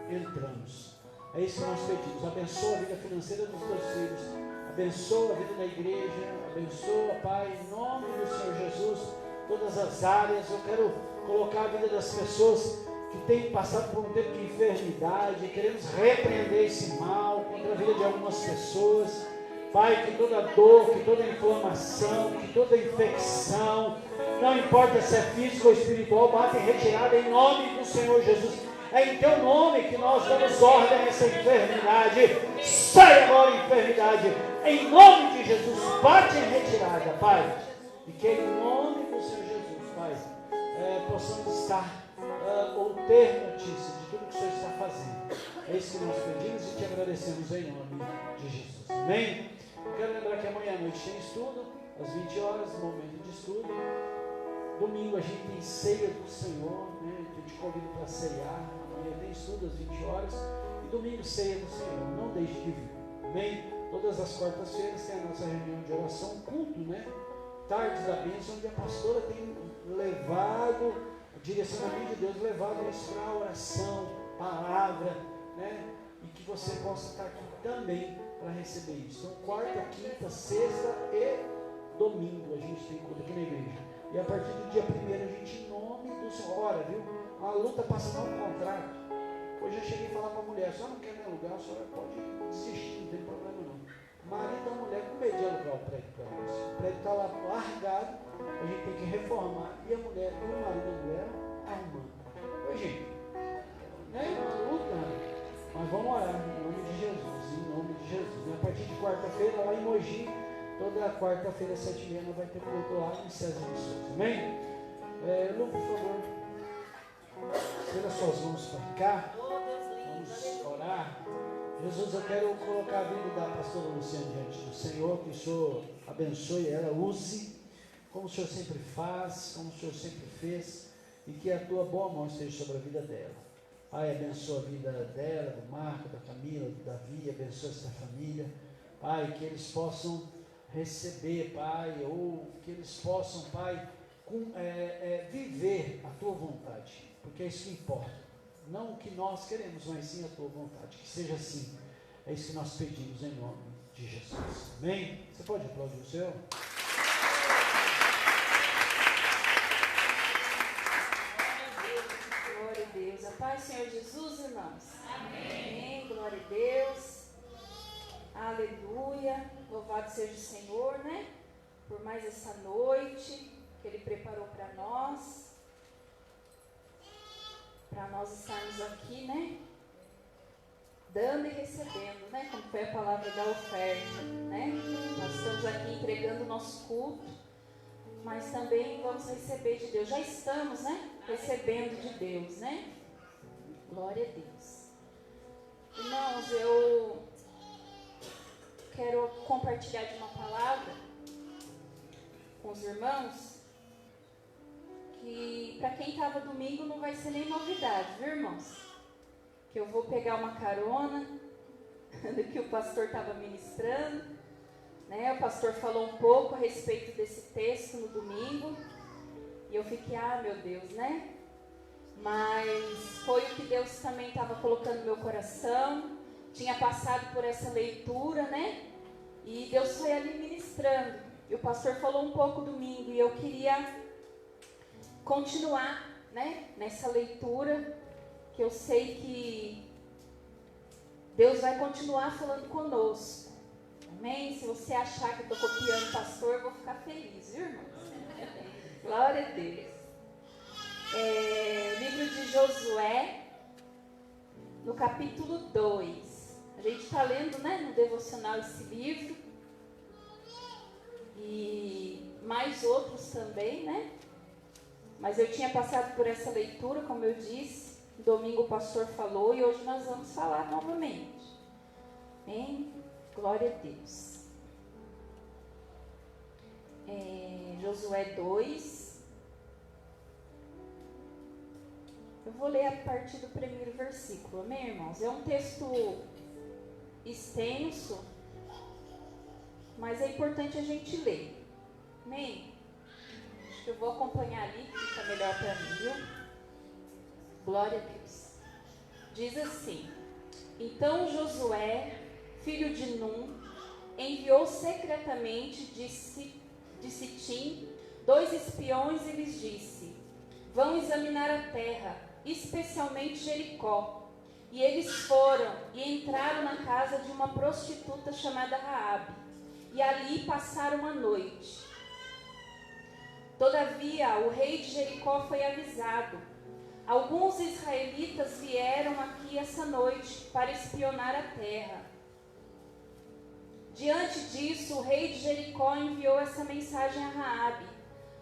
entramos. É isso que nós pedimos. Abençoa a vida financeira dos Teus filhos, abençoa a vida da igreja, abençoa, Pai, em nome do Senhor Jesus, todas as áreas. Eu quero colocar a vida das pessoas que têm passado por um tempo de enfermidade. Queremos repreender esse mal contra a vida de algumas pessoas. Pai, que toda dor, que toda inflamação, que toda infecção, não importa se é físico ou espiritual, bate em retirada em nome do Senhor Jesus. É em Teu nome que nós damos ordem a essa enfermidade. Sai agora, enfermidade, em nome de Jesus, bate em retirada, Pai. E que em nome do Senhor Jesus, Pai, possamos estar ou ter notícia de tudo que o Senhor está fazendo. É isso que nós pedimos e Te agradecemos em nome de Jesus. Amém? Eu quero lembrar que amanhã à noite tem estudo, às 20 horas, momento de estudo. Domingo a gente tem ceia do Senhor, né? Eu te convido para ceiar. Amanhã tem estudo às 20 horas e domingo ceia do Senhor. Não deixe de vir. Amém? Todas as quartas-feiras tem a nossa reunião de oração, culto, né? Tardes da bênção, onde a pastora tem levado o direcionamento de Deus, levado isso para a oração, palavra, né? E que você possa estar aqui também para receber isso. Então, quarta, quinta, sexta e domingo a gente tem culto aqui na igreja. E a partir do dia 1º a gente, em nome do Senhor, ora, viu? A luta passa no contrato. Hoje eu cheguei a falar com a mulher, a senhora não quer me alugar, a senhora pode desistir, não tem problema não. Marido da mulher com medo de alugar o prédio para ela. O prédio está lá largado, a gente tem que reformar. E a mulher, e o marido da mulher arrumando. Oi, gente, não é uma luta, mas vamos orar em nome de Jesus, em nome de Jesus. E a partir de quarta-feira, lá em Mogi, toda quarta-feira, 7h30, vai ter culto lá em César de Souza. Amém? Lu, por favor, tira suas mãos para cá. Vamos orar. Jesus, eu quero colocar a vida da pastora Luciana diante do Senhor, que o Senhor abençoe ela, use, como o Senhor sempre faz, como o Senhor sempre fez, e que a tua boa mão esteja sobre a vida dela. Pai, abençoa a vida dela, do Marco, da Camila, do Davi, abençoa essa família. Pai, que eles possam receber, Pai, ou que eles possam, Pai, viver a tua vontade, porque é isso que importa. Não o que nós queremos, mas sim a tua vontade. Que seja assim. É isso que nós pedimos em nome de Jesus. Amém? Você pode aplaudir o Senhor? Glória a Deus. A paz, Senhor Jesus, irmãos. Amém. Glória a Deus. Aleluia. Louvado seja o Senhor, né? Por mais essa noite que Ele preparou para nós estarmos aqui, né? Dando e recebendo, né? Como foi a palavra da oferta, né? Nós estamos aqui entregando o nosso culto, mas também vamos receber de Deus. Já estamos, né? Recebendo de Deus, né? Glória a Deus. Irmãos, eu quero compartilhar de uma palavra com os irmãos, que para quem estava domingo não vai ser nem novidade, viu, irmãos? Que eu vou pegar uma carona do que o pastor estava ministrando, né? O pastor falou um pouco a respeito desse texto no domingo, e eu fiquei, meu Deus, né? Mas foi o que Deus também estava colocando no meu coração, tinha passado por essa leitura, né? E Deus foi ali ministrando, e o pastor falou um pouco domingo, e eu queria continuar, né, nessa leitura, que eu sei que Deus vai continuar falando conosco. Amém? Se você achar que eu estou copiando o pastor, eu vou ficar feliz, viu, irmãos? Glória a Deus. Livro de Josué, no capítulo 2. A gente está lendo, né, no devocional esse livro. E mais outros também, né? Mas eu tinha passado por essa leitura, como eu disse. Domingo o pastor falou e hoje nós vamos falar novamente. Amém? Glória a Deus. Josué 2. Eu vou ler a partir do primeiro versículo, amém, irmãos? É um texto extenso, mas é importante a gente ler, amém? Acho que eu vou acompanhar ali, que fica melhor para mim, viu? Glória a Deus. Diz assim: Então Josué, filho de Num, enviou secretamente de Sitim 2 espiões e lhes disse: Vão examinar a terra, especialmente Jericó. E eles foram e entraram na casa de uma prostituta chamada Raabe, e ali passaram a noite. Todavia, o rei de Jericó foi avisado. Alguns israelitas vieram aqui essa noite para espionar a terra. Diante disso, o rei de Jericó enviou essa mensagem a Raabe: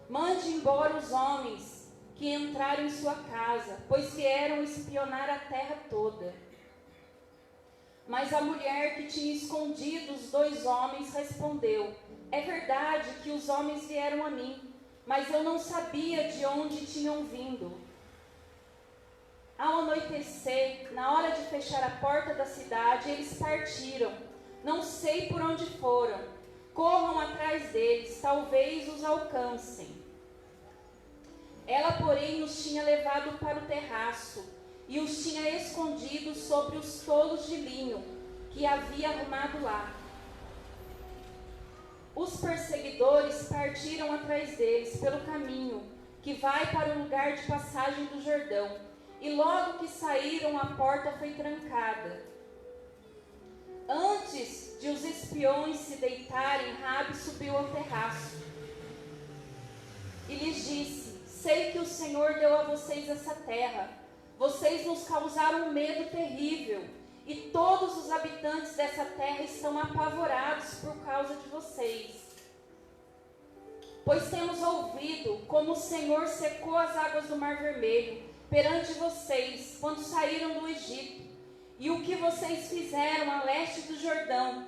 Mande embora os homens que entraram em sua casa, pois vieram espionar a terra toda. Mas a mulher que tinha escondido os 2 homens respondeu: É verdade que os homens vieram a mim, mas eu não sabia de onde tinham vindo. Ao anoitecer, na hora de fechar a porta da cidade, eles partiram. Não sei por onde foram. Corram atrás deles, talvez os alcancem. Ela, porém, os tinha levado para o terraço e os tinha escondido sobre os tolos de linho que havia arrumado lá. Os perseguidores partiram atrás deles pelo caminho que vai para o lugar de passagem do Jordão, e logo que saíram, a porta foi trancada. Antes de os espiões se deitarem, Raabe subiu ao terraço e lhes disse: Sei que o Senhor deu a vocês essa terra. Vocês nos causaram um medo terrível, e todos os habitantes dessa terra estão apavorados por causa de vocês. Pois temos ouvido como o Senhor secou as águas do Mar Vermelho perante vocês quando saíram do Egito, e o que vocês fizeram a leste do Jordão,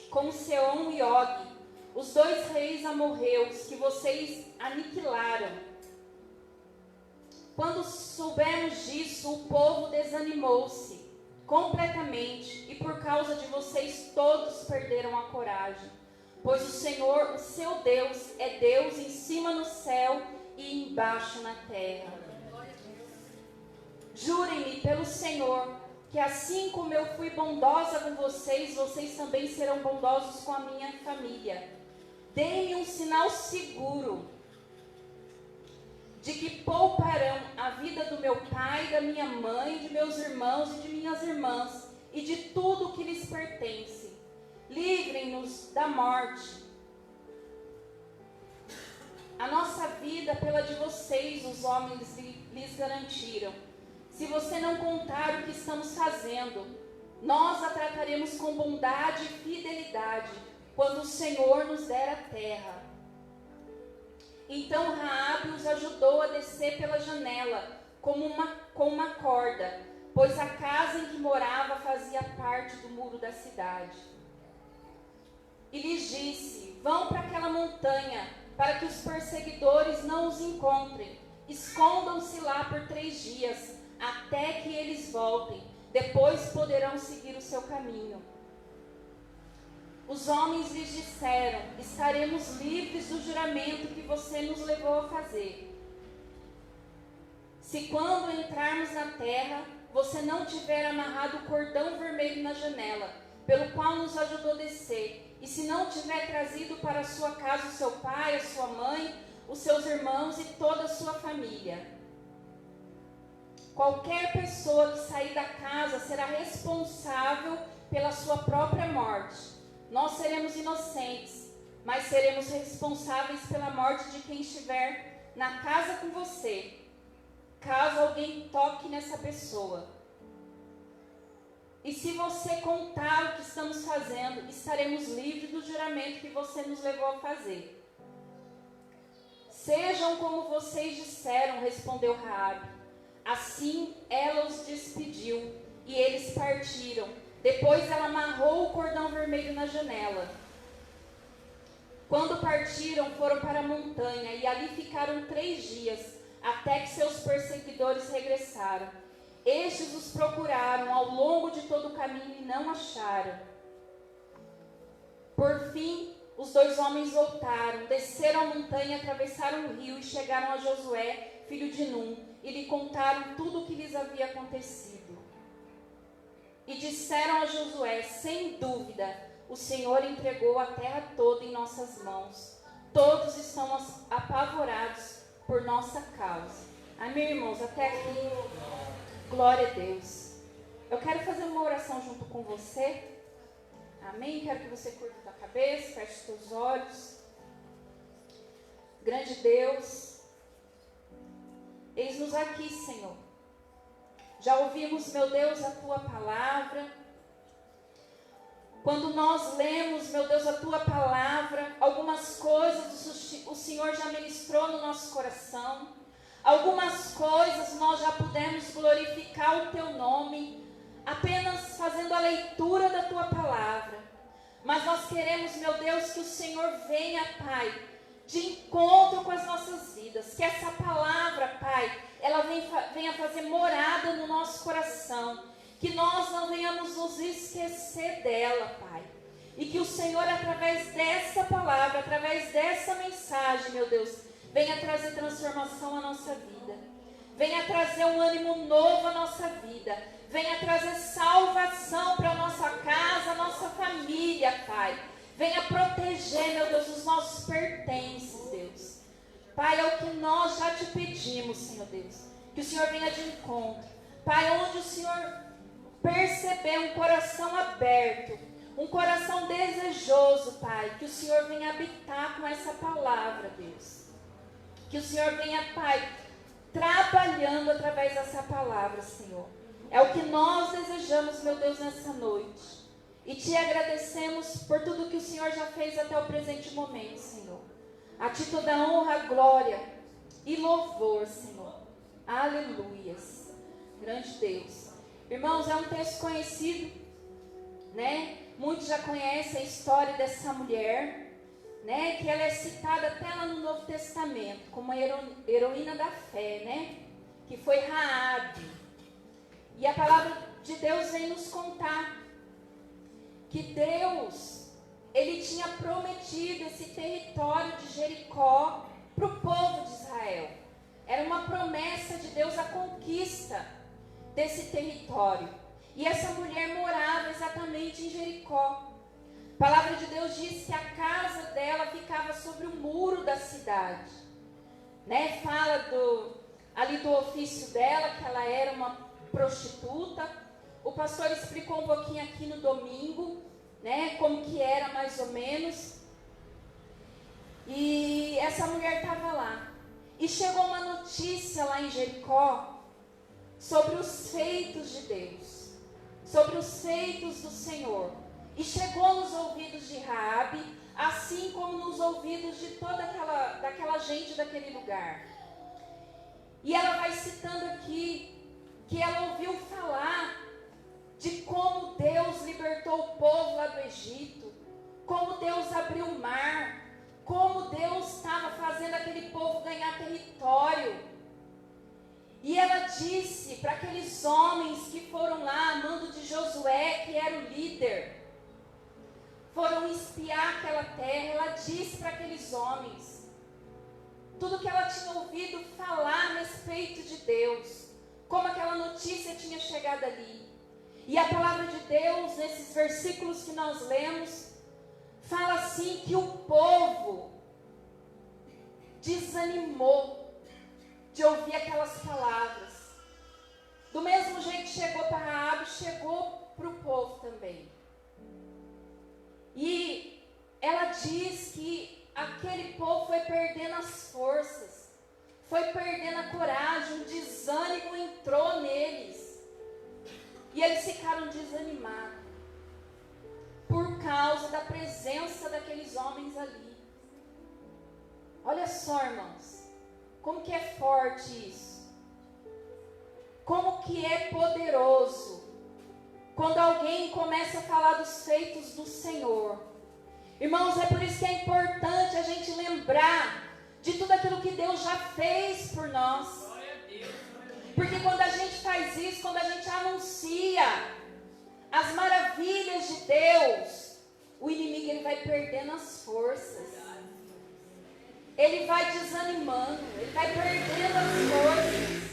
com Seom e Og, os 2 reis amorreus que vocês aniquilaram. Quando soubemos disso, o povo desanimou-se completamente, e por causa de vocês todos perderam a coragem. Pois o Senhor, o seu Deus, é Deus em cima no céu e embaixo na terra. Jurem-me pelo Senhor, que assim como eu fui bondosa com vocês, vocês também serão bondosos com a minha família. Deem-me um sinal seguro de que pouparão a vida do meu pai, da minha mãe, de meus irmãos e de minhas irmãs, e de tudo o que lhes pertence. Livrem-nos da morte. A nossa vida pela de vocês, os homens lhes garantiram. Se você não contar o que estamos fazendo, nós a trataremos com bondade e fidelidade, quando o Senhor nos der a terra. Então Raabe os ajudou a descer pela janela, com uma corda, pois a casa em que morava fazia parte do muro da cidade. E lhes disse: Vão para aquela montanha, para que os perseguidores não os encontrem. Escondam-se lá por 3 dias, até que eles voltem. Depois poderão seguir o seu caminho. Os homens lhes disseram: Estaremos livres do juramento que você nos levou a fazer. Se quando entrarmos na terra, você não tiver amarrado o cordão vermelho na janela, pelo qual nos ajudou a descer, e se não tiver trazido para a sua casa o seu pai, a sua mãe, os seus irmãos e toda a sua família. Qualquer pessoa que sair da casa será responsável pela sua própria morte. Nós seremos inocentes, mas seremos responsáveis pela morte de quem estiver na casa com você. caso alguém toque nessa pessoa. E se você contar o que estamos fazendo, estaremos livres do juramento que você nos levou a fazer. Sejam como vocês disseram, respondeu Raabe. Assim ela os despediu e eles partiram. Depois ela amarrou o cordão vermelho na janela. Quando partiram, foram para a montanha e ali ficaram 3 dias, até que seus perseguidores regressaram. Estes os procuraram ao longo de todo o caminho e não acharam. Por fim, os 2 homens voltaram, desceram a montanha, atravessaram o rio e chegaram a Josué, filho de Num, e lhe contaram tudo o que lhes havia acontecido. E disseram a Josué: sem dúvida, o Senhor entregou a terra toda em nossas mãos. Todos estão apavorados por nossa causa. Amém, irmãos? Até aqui, glória a Deus. Eu quero fazer uma oração junto com você. Amém? Quero que você curva a cabeça, feche os seus olhos. Grande Deus, eis-nos aqui, Senhor. Já ouvimos, meu Deus, a Tua palavra. Quando nós lemos, meu Deus, a Tua palavra, algumas coisas o Senhor já ministrou no nosso coração. Algumas coisas nós já pudemos glorificar o Teu nome, apenas fazendo a leitura da Tua palavra. Mas nós queremos, meu Deus, que o Senhor venha, Pai, de encontro com as nossas vidas. Que essa palavra, Pai, ela venha fazer morada no nosso coração. Que nós não venhamos nos esquecer dela, Pai. E que o Senhor, através dessa palavra, através dessa mensagem, meu Deus, venha trazer transformação à nossa vida. Venha trazer um ânimo novo à nossa vida. Venha trazer salvação para a nossa casa, a nossa família, Pai. Venha proteger, meu Deus, os nossos pertences, Deus. Pai, é o que nós já te pedimos, Senhor Deus. Que o Senhor venha de encontro. Pai, onde o Senhor perceber um coração aberto, um coração desejoso, Pai, que o Senhor venha habitar com essa palavra, Deus. Que o Senhor venha, Pai, trabalhando através dessa palavra, Senhor. É o que nós desejamos, meu Deus, nessa noite. E te agradecemos por tudo que o Senhor já fez até o presente momento, Senhor. A ti toda honra, glória e louvor, Senhor. Aleluias. Grande Deus. Irmãos, é um texto conhecido, né? Muitos já conhecem a história dessa mulher, né? Que ela é citada até lá no Novo Testamento, como a heroína da fé, né? Que foi Raabe. E a palavra de Deus vem nos contar que Deus, Ele tinha prometido esse território de Jericó para o povo de Israel. Era uma promessa de Deus a conquista desse território. E essa mulher morava exatamente em Jericó. A palavra de Deus diz que a casa dela ficava sobre o muro da cidade. Né? Fala ali do ofício dela, que ela era uma prostituta. O pastor explicou um pouquinho aqui no domingo, né, como que era mais ou menos. E essa mulher estava lá. E chegou uma notícia lá em Jericó sobre os feitos de Deus, sobre os feitos do Senhor. E chegou nos ouvidos de Raabe, assim como nos ouvidos de toda daquela gente daquele lugar. E ela vai citando aqui que ela ouviu falar de como Deus libertou o povo lá do Egito, como Deus abriu o mar, como Deus estava fazendo aquele povo ganhar território. E ela disse para aqueles homens que foram lá, a mando de Josué, que era o líder, foram espiar aquela terra. Ela disse para aqueles homens tudo que ela tinha ouvido falar a respeito de Deus, como aquela notícia tinha chegado ali. E a palavra de Deus, nesses versículos que nós lemos, fala assim que o povo desanimou de ouvir aquelas palavras. Do mesmo jeito que chegou para Raabe, chegou para o povo também. E ela diz que aquele povo foi perdendo as forças, foi perdendo a coragem, o desânimo entrou neles. E eles ficaram desanimados por causa da presença daqueles homens ali. Olha só, irmãos, como que é forte isso. Como que é poderoso quando alguém começa a falar dos feitos do Senhor. Irmãos, é por isso que é importante a gente lembrar de tudo aquilo que Deus já fez por nós. Porque quando a gente faz isso, quando a gente anuncia as maravilhas de Deus, o inimigo ele vai perdendo as forças. Ele vai desanimando, ele vai perdendo as forças.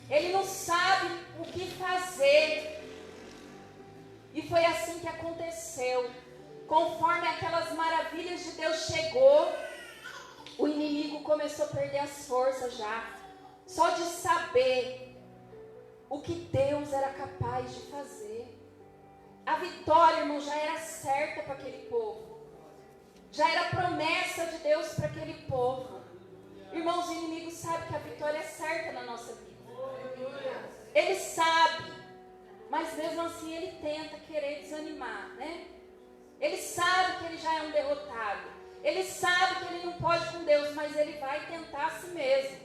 Ele não sabe o que fazer. E foi assim que aconteceu. Conforme aquelas maravilhas de Deus chegou, o inimigo começou a perder as forças já. Só de saber o que Deus era capaz de fazer. A vitória, irmão, já era certa para aquele povo. Já era promessa de Deus para aquele povo. Irmãos, o inimigo sabe que a vitória é certa na nossa vida. Ele sabe, mas mesmo assim ele tenta querer desanimar, né? Ele sabe que ele já é um derrotado. Ele sabe que ele não pode com Deus, mas ele vai tentar a si mesmo.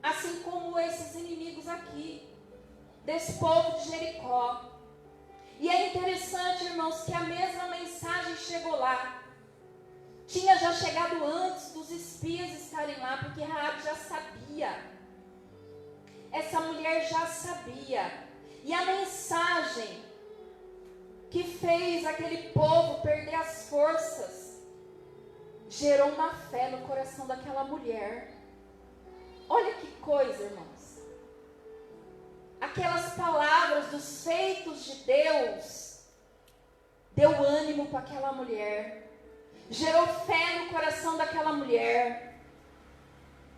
Assim como esses inimigos aqui, desse povo de Jericó. E é interessante, irmãos, que a mesma mensagem chegou lá. Tinha já chegado antes dos espias estarem lá, porque Raabe já sabia. Essa mulher já sabia. E a mensagem que fez aquele povo perder as forças gerou uma fé no coração daquela mulher. Olha que coisa, irmãos. Aquelas palavras dos feitos de Deus deu ânimo para aquela mulher. Gerou fé no coração daquela mulher.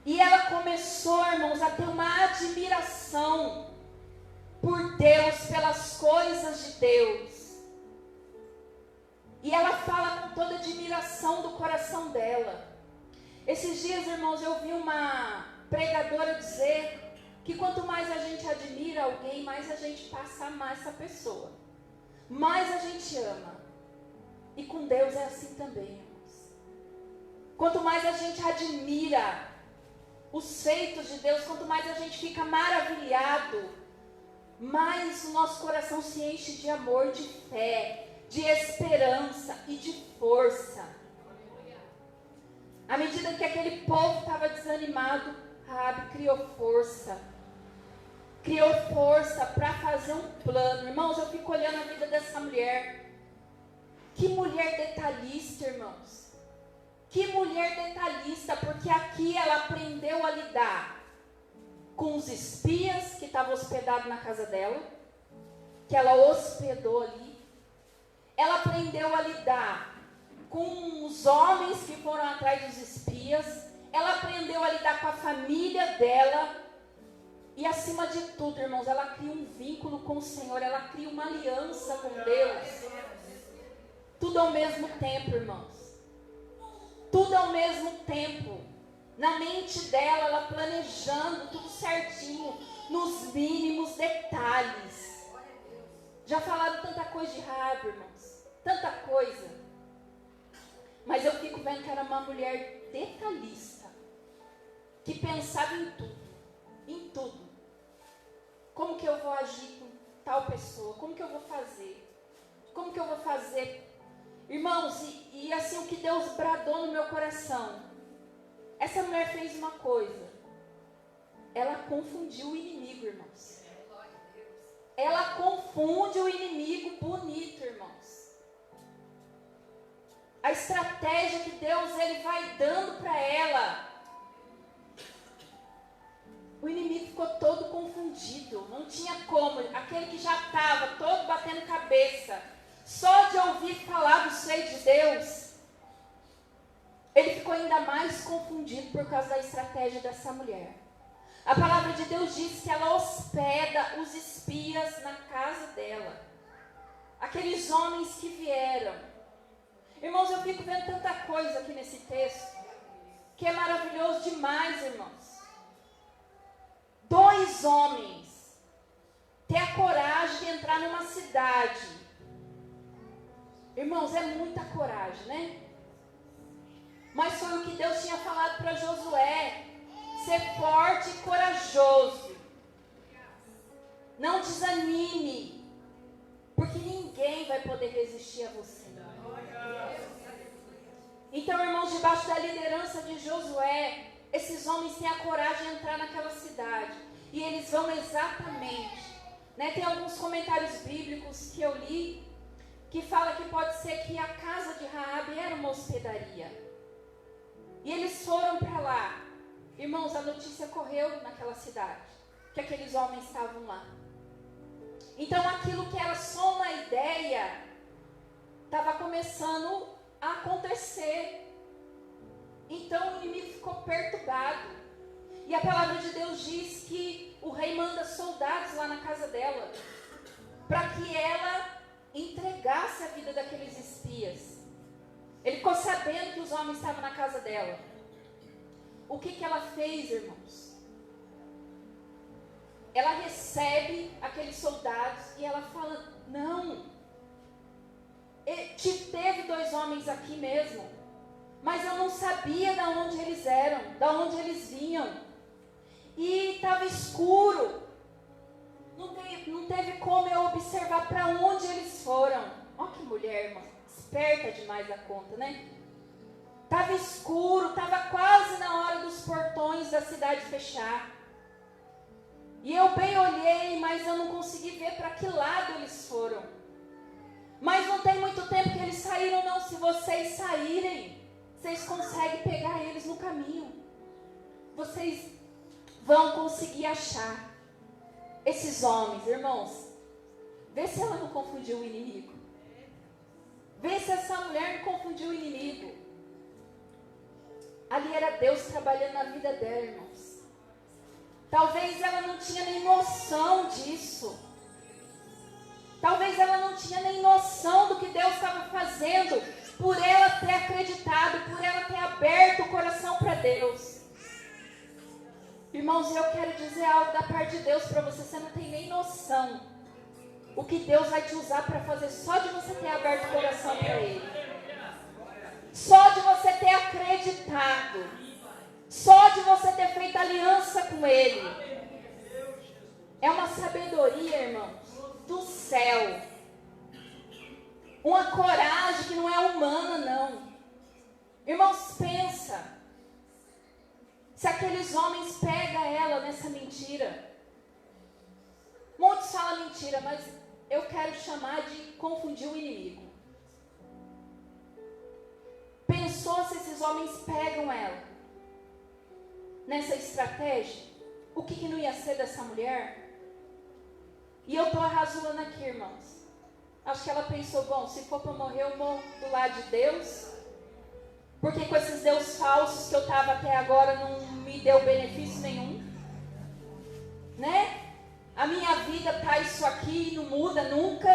E ela começou, irmãos, a ter uma admiração por Deus, pelas coisas de Deus. E ela fala com toda a admiração do coração dela. Esses dias, irmãos, eu vi uma pregadora dizer que quanto mais a gente admira alguém, mais a gente passa a amar essa pessoa. Mais a gente ama. E com Deus é assim também, irmãos. Quanto mais a gente admira os feitos de Deus, quanto mais a gente fica maravilhado, mais o nosso coração se enche de amor, de fé, de esperança e de força. À medida que aquele povo estava desanimado, Raabe criou força para fazer um plano. Irmãos, eu fico olhando a vida dessa mulher. Que mulher detalhista, irmãos. Que mulher detalhista, porque aqui ela aprendeu a lidar com os espias que estavam hospedados na casa dela, que ela hospedou ali. Ela aprendeu a lidar com os homens que foram atrás dos espias. Ela aprendeu a lidar com a família dela. E acima de tudo, irmãos, ela cria um vínculo com o Senhor. Ela cria uma aliança com Deus. Tudo ao mesmo tempo, irmãos. Tudo ao mesmo tempo. Na mente dela, ela planejando tudo certinho, nos mínimos detalhes. Já falaram tanta coisa de Raabe, irmãos. Tanta coisa. Mas eu fico vendo que era uma mulher detalhista. Que pensava em tudo. Em tudo. Como que eu vou agir com tal pessoa? Como que eu vou fazer? Como que eu vou fazer? Irmãos, e assim o que Deus bradou no meu coração. Essa mulher fez uma coisa. Ela confundiu o inimigo, irmãos. Ela confunde o inimigo bonito, irmãos. A estratégia que Deus ele vai dando para ela. O inimigo ficou todo confundido. Não tinha como. Aquele que já estava todo batendo cabeça. Só de ouvir falar do seio de Deus, ele ficou ainda mais confundido por causa da estratégia dessa mulher. A palavra de Deus diz que ela hospeda os espias na casa dela. Aqueles homens que vieram. Irmãos, eu fico vendo tanta coisa aqui nesse texto, que é maravilhoso demais, irmãos. 2 homens ter a coragem de entrar numa cidade. Irmãos, é muita coragem, né? Mas foi o que Deus tinha falado para Josué. Ser forte e corajoso. Não desanime. Porque ninguém vai poder resistir a você. Então, irmãos, debaixo da liderança de Josué, esses homens têm a coragem de entrar naquela cidade. E eles vão exatamente. Né? Tem alguns comentários bíblicos que eu li, que fala que pode ser que a casa de Raabe era uma hospedaria. E eles foram para lá. Irmãos, a notícia correu naquela cidade, que aqueles homens estavam lá. Então aquilo que era só uma ideia, estava começando a acontecer. Então o inimigo ficou perturbado. E a palavra de Deus diz que o rei manda soldados lá na casa dela, para que ela entregasse a vida daqueles espias. Ele ficou sabendo que os homens estavam na casa dela. O que ela fez, irmãos? Ela recebe aqueles soldados e ela fala, não, teve 2 homens aqui mesmo, mas eu não sabia de onde eles eram, de onde eles vinham, e estava escuro, não teve como eu observar para onde eles foram. Olha que mulher, irmão, esperta demais da conta, né? Estava escuro, estava quase na hora dos portões da cidade fechar. E eu bem olhei, mas eu não consegui ver para que lado eles foram. Mas não tem muito tempo que eles saíram, não. Se vocês saírem, vocês conseguem pegar eles no caminho. Vocês vão conseguir achar esses homens, irmãos. Vê se ela não confundiu o inimigo. Vê se essa mulher não confundiu o inimigo. Ali era Deus trabalhando na vida dela, irmãos. Talvez ela não tinha nem noção disso. Talvez ela não tinha nem noção do que Deus estava fazendo, por ela ter acreditado, por ela ter aberto o coração para Deus. Irmãos, eu quero dizer algo da parte de Deus para você. Você não tem nem noção o que Deus vai te usar para fazer só de você ter aberto o coração para Ele. Só de você ter acreditado. Só de você ter feito aliança com Ele. É uma sabedoria, irmãos, do céu. Uma coragem que não é humana, não. Irmãos, pensa. Se aqueles homens pegam ela nessa mentira. Muitos falam mentira, mas eu quero chamar de confundir o inimigo. Pensou se esses homens pegam ela nessa estratégia? O que não ia ser dessa mulher? E eu estou arrazoando aqui, irmãos. Acho que ela pensou, bom, se for para morrer, eu morro do lado de Deus. Porque com esses deuses falsos que eu estava até agora não me deu benefício nenhum. Né? A minha vida tá isso aqui, não muda nunca.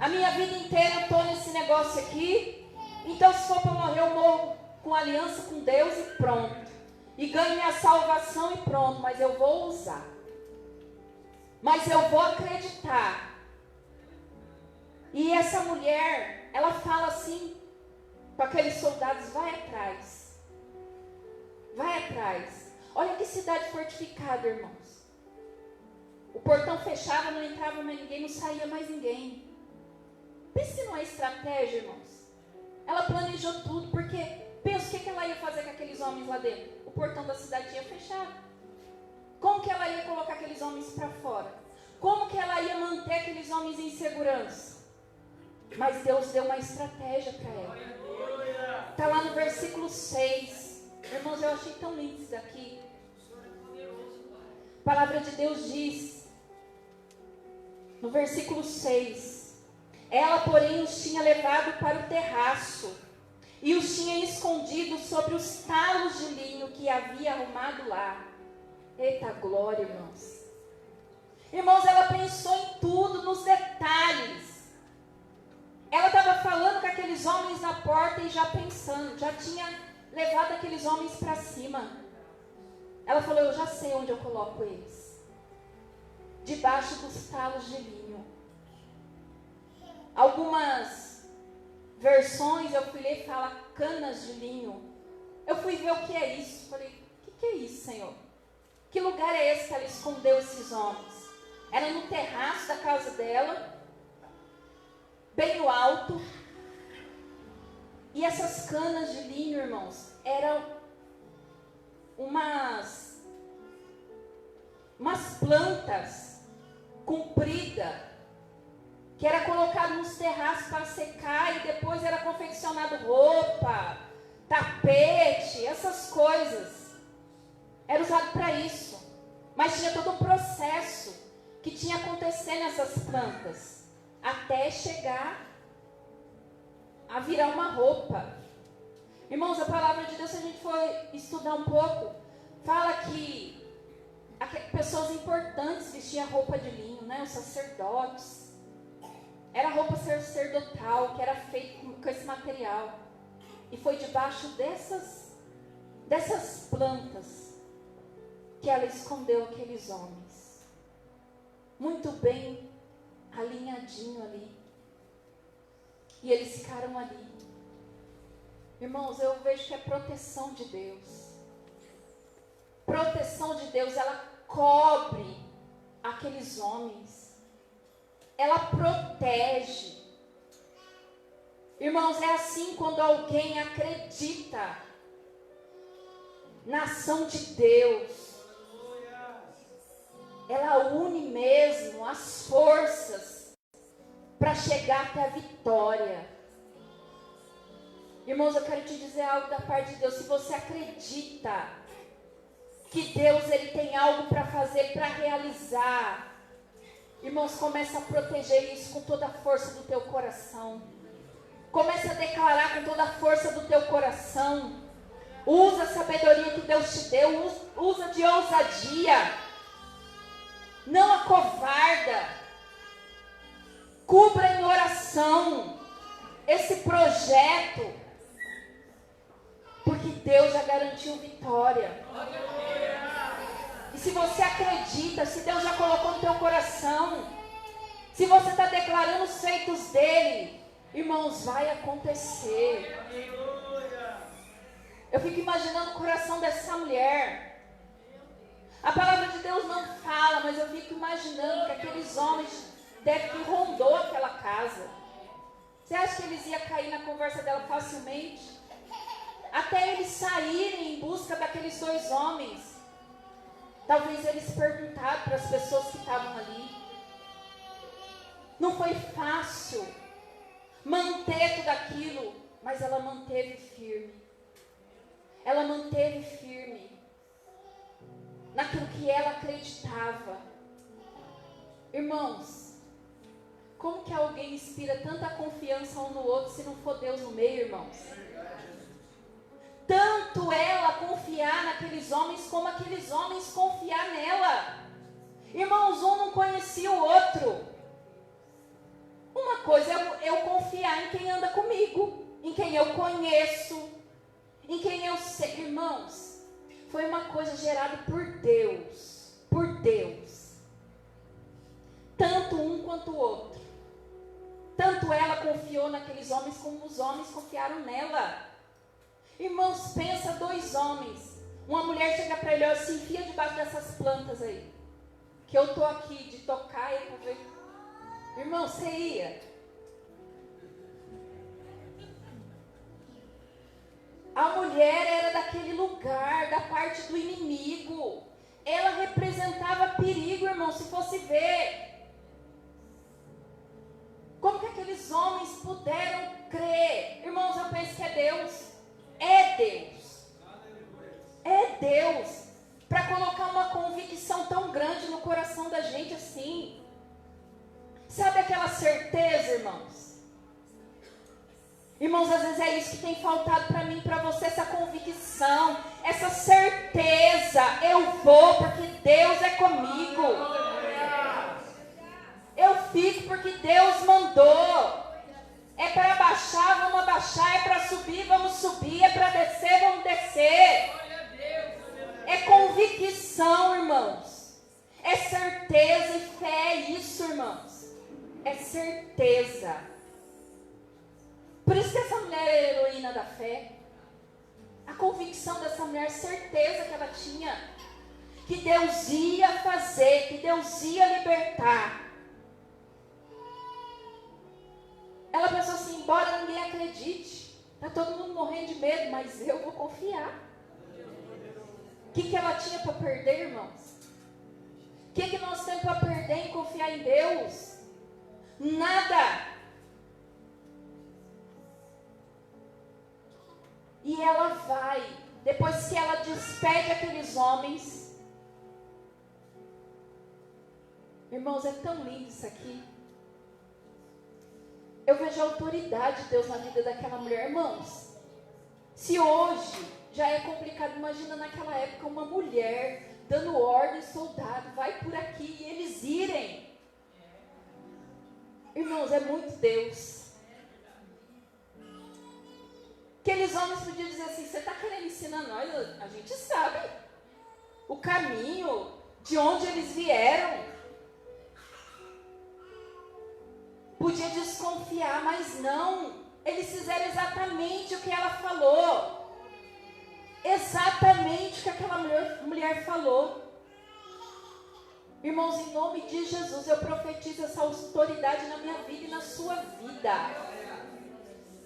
A minha vida inteira eu estou nesse negócio aqui. Então se for para morrer, eu morro com aliança com Deus e pronto. E ganho minha salvação e pronto. Mas eu vou usar. Mas eu vou acreditar. E essa mulher, ela fala assim com aqueles soldados, vai atrás. Vai atrás. Olha que cidade fortificada, irmãos. O portão fechava, não entrava mais ninguém, não saía mais ninguém. Pense numa estratégia, irmãos. Ela planejou tudo, porque pensa o que ela ia fazer com aqueles homens lá dentro. O portão da cidade ia fechar. Como que ela ia colocar aqueles homens para fora? Como que ela ia manter aqueles homens em segurança? Mas Deus deu uma estratégia para ela. Está lá no versículo 6. Irmãos, eu achei tão lindo isso daqui. A palavra de Deus diz, no versículo 6. Ela, porém, os tinha levado para o terraço e os tinha escondido sobre os talos de linho que havia arrumado lá. Eita glória, irmãos. Irmãos, ela pensou em tudo, nos detalhes. Ela estava falando com aqueles homens na porta e já pensando, já tinha levado aqueles homens para cima. Ela falou, eu já sei onde eu coloco eles. Debaixo dos talos de linho. Algumas versões eu fui ler e fala canas de linho. Eu fui ver o que é isso. Falei, o que é isso, Senhor? Que lugar é esse que ela escondeu esses homens? Era no terraço da casa dela, bem no alto. E essas canas de linho, irmãos, eram umas plantas compridas, que era colocado nos terraços para secar, e depois era confeccionado roupa, tapete, essas coisas. Era usado para isso. Mas tinha todo um processo que tinha acontecendo nessas plantas, até chegar a virar uma roupa. Irmãos, a palavra de Deus, se a gente for estudar um pouco, fala que pessoas importantes vestiam roupa de linho, né? Os sacerdotes. Era roupa sacerdotal, que era feita com esse material. E foi debaixo dessas plantas que ela escondeu aqueles homens. Muito bem alinhadinho ali. E eles ficaram ali. Irmãos, eu vejo que é proteção de Deus. Proteção de Deus, ela cobre aqueles homens. Ela protege. Irmãos, é assim quando alguém acredita na ação de Deus. Ela une mesmo as forças para chegar até a vitória. Irmãos, eu quero te dizer algo da parte de Deus. Se você acredita que Deus ele tem algo para fazer, para realizar, irmãos, começa a proteger isso com toda a força do teu coração. Começa a declarar com toda a força do teu coração. Usa a sabedoria que Deus te deu, usa de ousadia. Não acovarda. Cubra em oração esse projeto, porque Deus já garantiu vitória. E se você acredita, se Deus já colocou no teu coração, se você está declarando os feitos dele, irmãos, vai acontecer. Eu fico imaginando o coração dessa mulher. A palavra de Deus não fala, mas eu fico imaginando que aqueles homens devem que rondou aquela casa. Você acha que eles iam cair na conversa dela facilmente? Até eles saírem em busca daqueles dois homens. Talvez eles perguntaram para as pessoas que estavam ali. Não foi fácil manter tudo aquilo, mas ela manteve firme. Ela manteve firme naquilo que ela acreditava. Irmãos, como que alguém inspira tanta confiança um no outro se não for Deus no meio, irmãos? Tanto ela confiar naqueles homens, como aqueles homens confiar nela. Irmãos, um não conhecia o outro. Uma coisa é eu confiar em quem anda comigo, em quem eu conheço, em quem eu sei. Irmãos, foi uma coisa gerada por Deus. Por Deus. Tanto um quanto o outro. Tanto ela confiou naqueles homens, como os homens confiaram nela. Irmãos, pensa dois homens. Uma mulher chega para ele e se enfia debaixo dessas plantas aí. Que eu estou aqui de tocar e para ver. Irmão, você ia. A mulher era daquele lugar, da parte do inimigo. Ela representava perigo, irmão, se fosse ver. Como que aqueles homens puderam crer? Irmãos, eu penso que é Deus. É Deus. É Deus. Para colocar uma convicção tão grande no coração da gente assim. Sabe aquela certeza, irmãos? Irmãos, às vezes é isso que tem faltado para mim, para você, essa convicção, essa certeza. Eu vou porque Deus é comigo. Eu fico porque Deus mandou. É para abaixar, vamos abaixar. É para subir, vamos subir. É para descer, vamos descer. É convicção. irmãos, é certeza. Por isso que essa mulher é a heroína da fé. A convicção dessa mulher, certeza que ela tinha, que Deus ia fazer, que Deus ia libertar. Ela pensou assim, embora ninguém acredite, está todo mundo morrendo de medo, mas eu vou confiar. O que ela tinha para perder, irmãos? O que nós temos para perder em confiar em Deus? Nada. E ela vai, depois que ela despede aqueles homens. Irmãos, é tão lindo isso aqui. Eu vejo a autoridade de Deus na vida daquela mulher. Irmãos, se hoje já é complicado, imagina naquela época uma mulher dando ordem, soldado, vai por aqui, e eles irem. Irmãos, é muito Deus. Aqueles homens podiam dizer assim, você está querendo ensinar nós? A gente sabe o caminho, de onde eles vieram. Podia desconfiar, mas não. Eles fizeram exatamente o que ela falou. Exatamente o que aquela mulher falou. Irmãos, em nome de Jesus, eu profetizo essa autoridade na minha vida e na sua vida.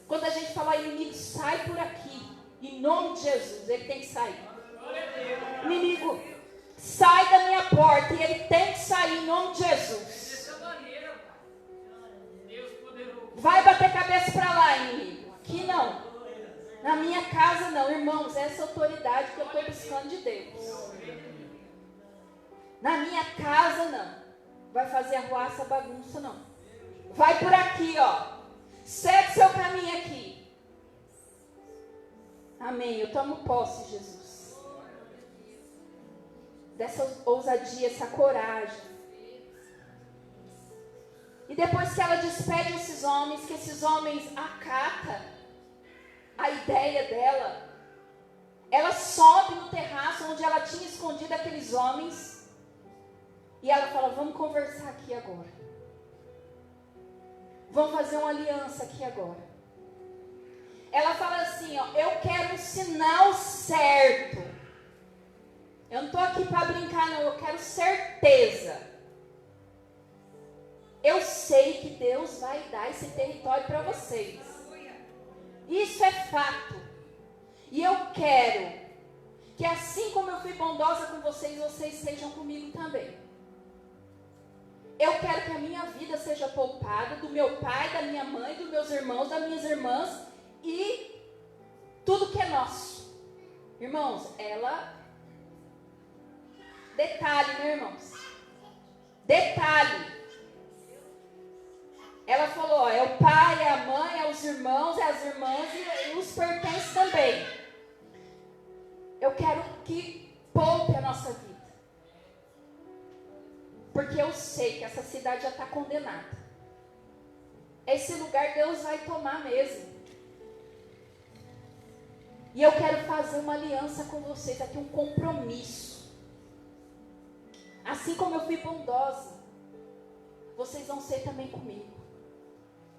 Quando a gente falar, inimigo, sai por aqui. Em nome de Jesus, ele tem que sair. Inimigo, sai da minha porta. E ele tem que sair em nome de Jesus. Vai bater cabeça para lá, inimigo. Aqui não. Na minha casa não. Irmãos, essa autoridade que eu estou buscando de Deus. Na minha casa não. Vai fazer arruaça, bagunça não. Vai por aqui, ó. Segue seu caminho aqui. Amém. Eu tomo posse, Jesus. Dessa ousadia, essa coragem. E depois que ela despede esses homens, que esses homens acatam a ideia dela, ela sobe no terraço onde ela tinha escondido aqueles homens. E ela fala, vamos conversar aqui agora. Vamos fazer uma aliança aqui agora. Ela fala assim, ó, eu quero um sinal certo. Eu não estou aqui para brincar não, eu quero certeza. Eu sei que Deus vai dar esse território para vocês. Isso é fato. E eu quero que assim como eu fui bondosa com vocês, vocês sejam comigo também. Eu quero que a minha vida seja poupada, do meu pai, da minha mãe, dos meus irmãos, das minhas irmãs e tudo que é nosso. Irmãos, ela... Detalhe, né, irmãos? Detalhe. Ela falou, ó, é o pai, é a mãe, é os irmãos, é as irmãs e os pertences também. Eu quero que poupe a nossa vida. Porque eu sei que essa cidade já está condenada. Esse lugar Deus vai tomar mesmo. E eu quero fazer uma aliança com vocês aqui, um compromisso. Assim como eu fui bondosa, vocês vão ser também comigo.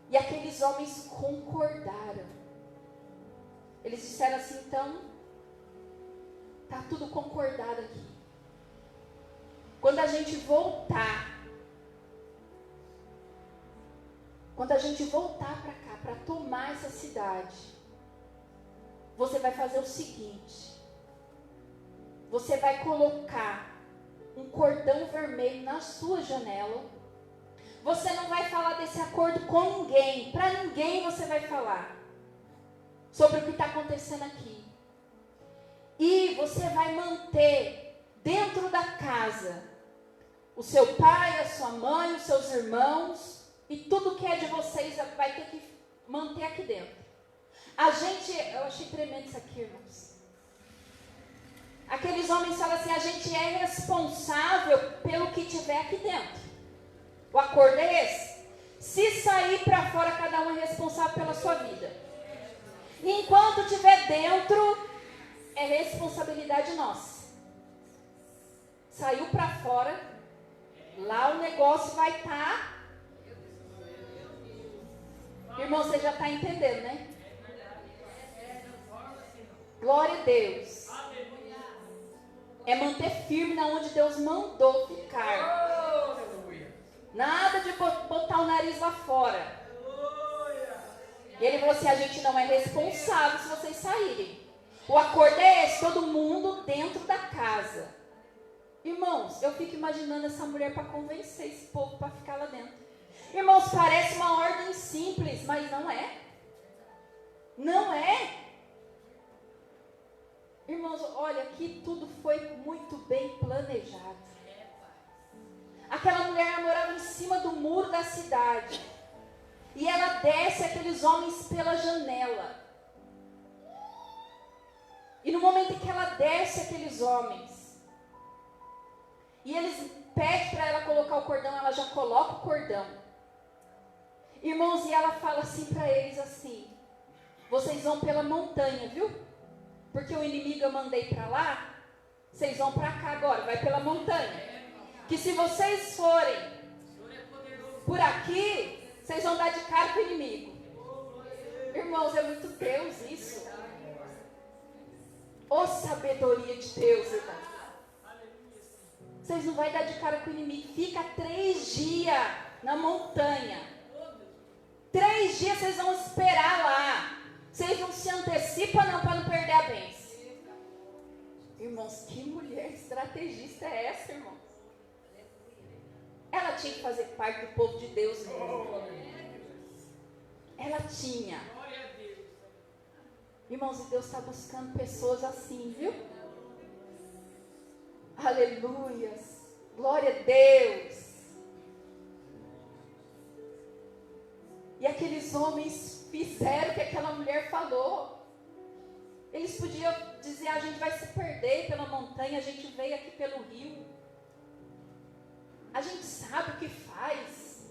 E aqueles homens concordaram. Eles disseram assim, então, está tudo concordado aqui. Quando a gente voltar para cá, para tomar essa cidade, você vai fazer o seguinte, você vai colocar um cordão vermelho na sua janela, você não vai falar desse acordo com ninguém, para ninguém você vai falar sobre o que está acontecendo aqui, e você vai manter dentro da casa o seu pai, a sua mãe, os seus irmãos, e tudo que é de vocês vai ter que manter aqui dentro. Eu achei tremendo isso aqui, irmãos. Aqueles homens falam assim, a gente é responsável pelo que tiver aqui dentro. O acordo é esse. Se sair para fora, cada um é responsável pela sua vida. Enquanto estiver dentro, é responsabilidade nossa. Saiu para fora, Lá o negócio vai estar. Irmão, você já está entendendo, né? Glória a Deus. É manter firme na onde Deus mandou ficar. Nada de botar o nariz lá fora. E ele falou assim, a gente não é responsável se vocês saírem. O acordo é esse, todo mundo dentro da casa. Irmãos, eu fico imaginando essa mulher para convencer esse povo para ficar lá dentro. Irmãos, parece uma ordem simples, mas não é. Não é. Irmãos, olha, aqui tudo foi muito bem planejado. Aquela mulher morava em cima do muro da cidade. E ela desce aqueles homens pela janela. E no momento em que ela desce aqueles homens, e eles pedem para ela colocar o cordão, ela já coloca o cordão. Irmãos, e ela fala assim para eles assim, vocês vão pela montanha, viu? Porque o inimigo eu mandei para lá, vocês vão para cá agora, vai pela montanha. Que se vocês forem por aqui, vocês vão dar de cara com o inimigo. Irmãos, é muito Deus isso. Ô sabedoria de Deus, irmão. Vocês não vão dar de cara com o inimigo. Fica 3 dias na montanha. 3 dias vocês vão esperar lá. Vocês não se antecipam não para não perder a bênção. Irmãos, que mulher estrategista é essa, irmãos? Ela tinha que fazer parte do povo de Deus mesmo. Ela tinha. Irmãos, e Deus está buscando pessoas assim, viu? Aleluias. Glória a Deus. E aqueles homens fizeram o que aquela mulher falou. Eles podiam dizer, a gente vai se perder pela montanha, a gente veio aqui pelo rio. A gente sabe o que faz.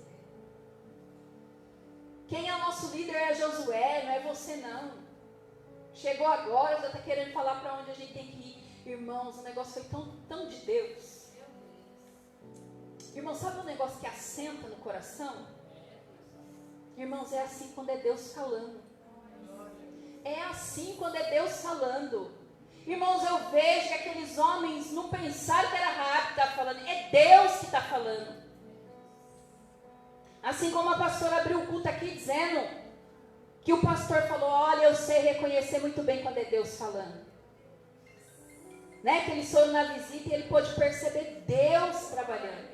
Quem é o nosso líder é Josué, não é você não. Chegou agora, já está querendo falar para onde a gente tem que ir. Irmãos, o negócio foi tão de Deus. Irmãos, sabe um negócio que assenta no coração? Irmãos, é assim quando é Deus falando. É assim quando é Deus falando. Irmãos, eu vejo que aqueles homens não pensaram que era Raabe que estava falando. É Deus que está falando. Assim como a pastora abriu o culto aqui dizendo que o pastor falou, olha, eu sei reconhecer muito bem quando é Deus falando. Né? Que eles foram na visita e ele pôde perceber Deus trabalhando.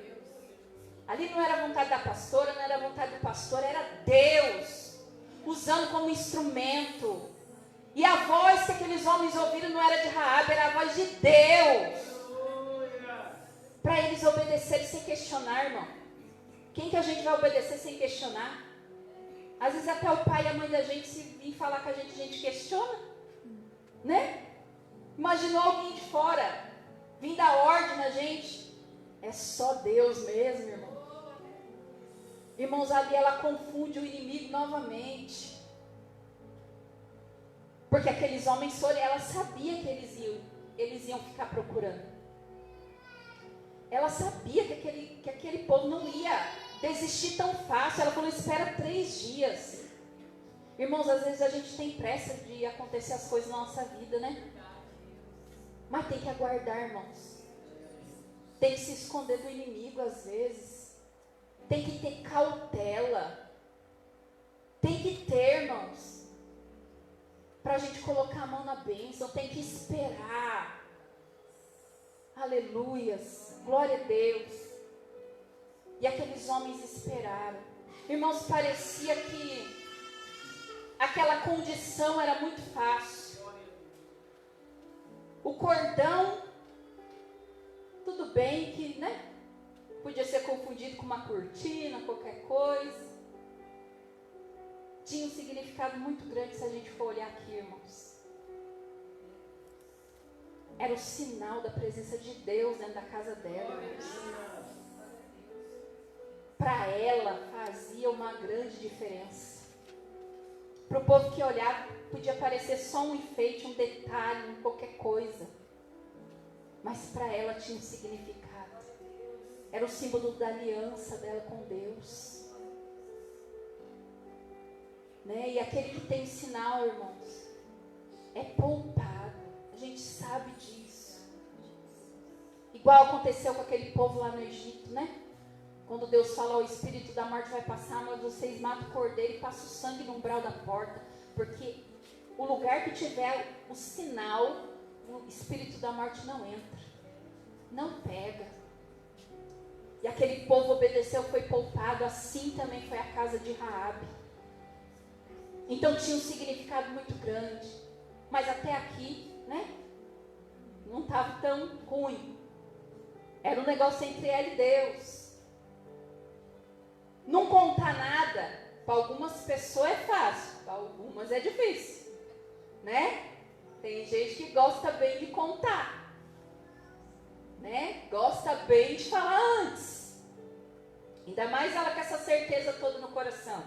Ali não era a vontade da pastora, não era a vontade do pastor, era Deus usando como instrumento. E a voz que aqueles homens ouviram não era de Raabe, era a voz de Deus. Para eles obedecerem sem questionar, irmão. Quem que a gente vai obedecer sem questionar? Às vezes até o pai e a mãe da gente, se vir falar com a gente questiona. Né? Imaginou alguém de fora vir dar ordem na gente. É só Deus mesmo, irmão. Irmãos, ali ela confunde o inimigo novamente. Porque aqueles homens foram, ela sabia que eles iam ficar procurando. Ela sabia que aquele povo não ia desistir tão fácil. Ela falou, espera 3 dias. Irmãos, às vezes a gente tem pressa de acontecer as coisas na nossa vida, né? Mas tem que aguardar, irmãos. Tem que se esconder do inimigo às vezes. Tem que ter cautela. Tem que ter, irmãos. Para a gente colocar a mão na bênção, tem que esperar. Aleluias. Glória a Deus. E aqueles homens esperaram. Irmãos, parecia que aquela condição era muito fácil. O cordão, tudo bem que, né? Podia ser confundido com uma cortina, qualquer coisa. Tinha um significado muito grande se a gente for olhar aqui, irmãos. Era o sinal da presença de Deus dentro da casa dela, irmãos. Para ela fazia uma grande diferença. Para o povo que olhava, podia parecer só um enfeite, um detalhe, qualquer coisa. Mas para ela tinha um significado. Era o símbolo da aliança dela com Deus. Né? E aquele que tem sinal, irmãos, é poupado. A gente sabe disso. Igual aconteceu com aquele povo lá no Egito, né? Quando Deus fala, o espírito da morte vai passar, mas vocês matam o cordeiro e passam o sangue no umbral da porta. Porque o lugar que tiver o sinal, o espírito da morte não entra. Não pega. E aquele povo obedeceu, foi poupado. Assim também foi a casa de Raabe. Então tinha um significado muito grande. Mas até aqui, né? Não estava tão ruim. Era um negócio entre ela e Deus. Não contar nada, para algumas pessoas é fácil, para algumas é difícil, né? Tem gente que gosta bem de contar, né? Gosta bem de falar antes. Ainda mais ela com essa certeza toda no coração.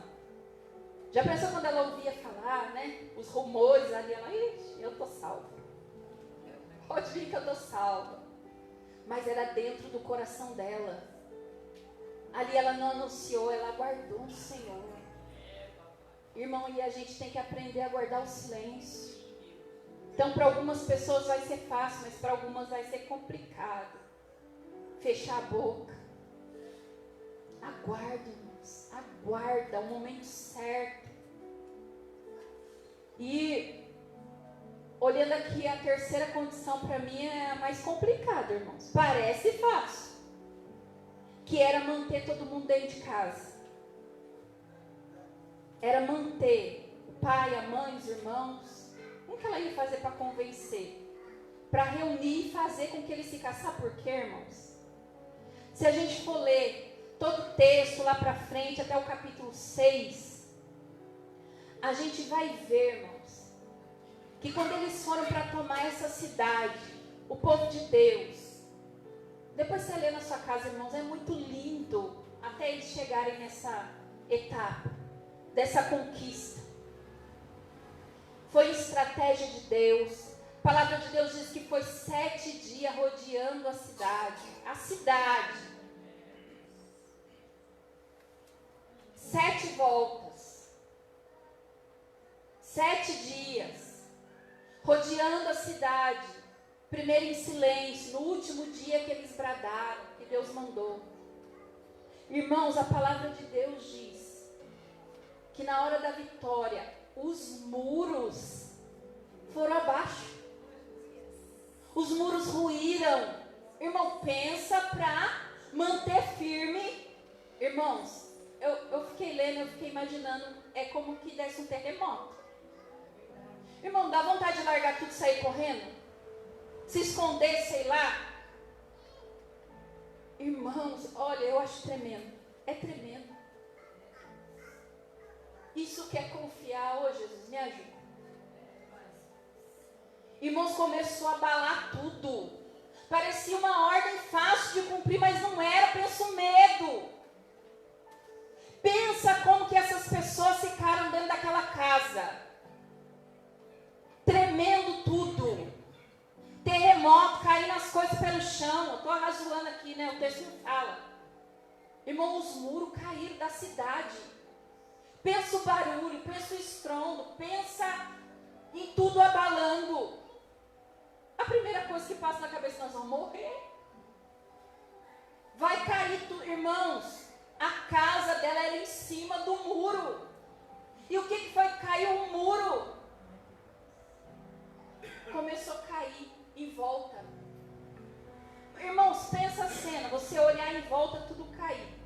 Já pensou quando ela ouvia falar, né? Os rumores ali, ela, ixi, eu tô salva. Pode vir que eu tô salva. Mas era dentro do coração dela. Ali ela não anunciou, ela aguardou no Senhor. Irmão, e a gente tem que aprender a guardar o silêncio. Então, para algumas pessoas vai ser fácil, mas para algumas vai ser complicado. Fechar a boca. Aguarda, irmãos. Aguarda o momento certo. E, olhando aqui, a terceira condição para mim é a mais complicada, irmãos. Parece fácil. Que era manter todo mundo dentro de casa. Era manter o pai, a mãe, os irmãos. Como que ela ia fazer para convencer? Para reunir e fazer com que eles ficassem. Sabe por quê, irmãos? Se a gente for ler todo o texto lá para frente, até o capítulo 6, a gente vai ver, irmãos, que quando eles foram para tomar essa cidade, o povo de Deus, depois você lê na sua casa, irmãos, é muito lindo até eles chegarem nessa etapa, dessa conquista. Foi estratégia de Deus. A palavra de Deus diz que foi 7 dias rodeando a cidade. A cidade. 7 voltas. 7 dias. Rodeando a cidade. Primeiro em silêncio, no último dia que eles bradaram, que Deus mandou. Irmãos, a palavra de Deus diz que na hora da vitória, os muros foram abaixo. Os muros ruíram. Irmão, pensa para manter firme. Irmãos, eu fiquei lendo, eu fiquei imaginando, é como que desse um terremoto. Irmão, dá vontade de largar tudo e sair correndo? Se esconder, sei lá. Irmãos, olha, eu acho tremendo. É tremendo. Isso que é confiar. Ô Jesus, me ajuda. Irmãos, começou a abalar tudo. Parecia uma ordem fácil de cumprir, mas não era. Pensa o medo. Pensa como que essas pessoas ficaram dentro daquela casa. Tremendo tudo. Terremoto, caindo as coisas pelo chão. Eu estou arrazoando aqui, né? O texto não fala. Irmão, os muros caíram da cidade. Pensa o barulho, pensa o estrondo, pensa em tudo abalando. A primeira coisa que passa na cabeça, nós vamos morrer. Vai cair tudo. Irmãos, a casa dela era em cima do muro. E o que foi? Caiu um muro. Começou a cair em volta. Irmãos, pensa a cena, você olhar em volta, tudo cair.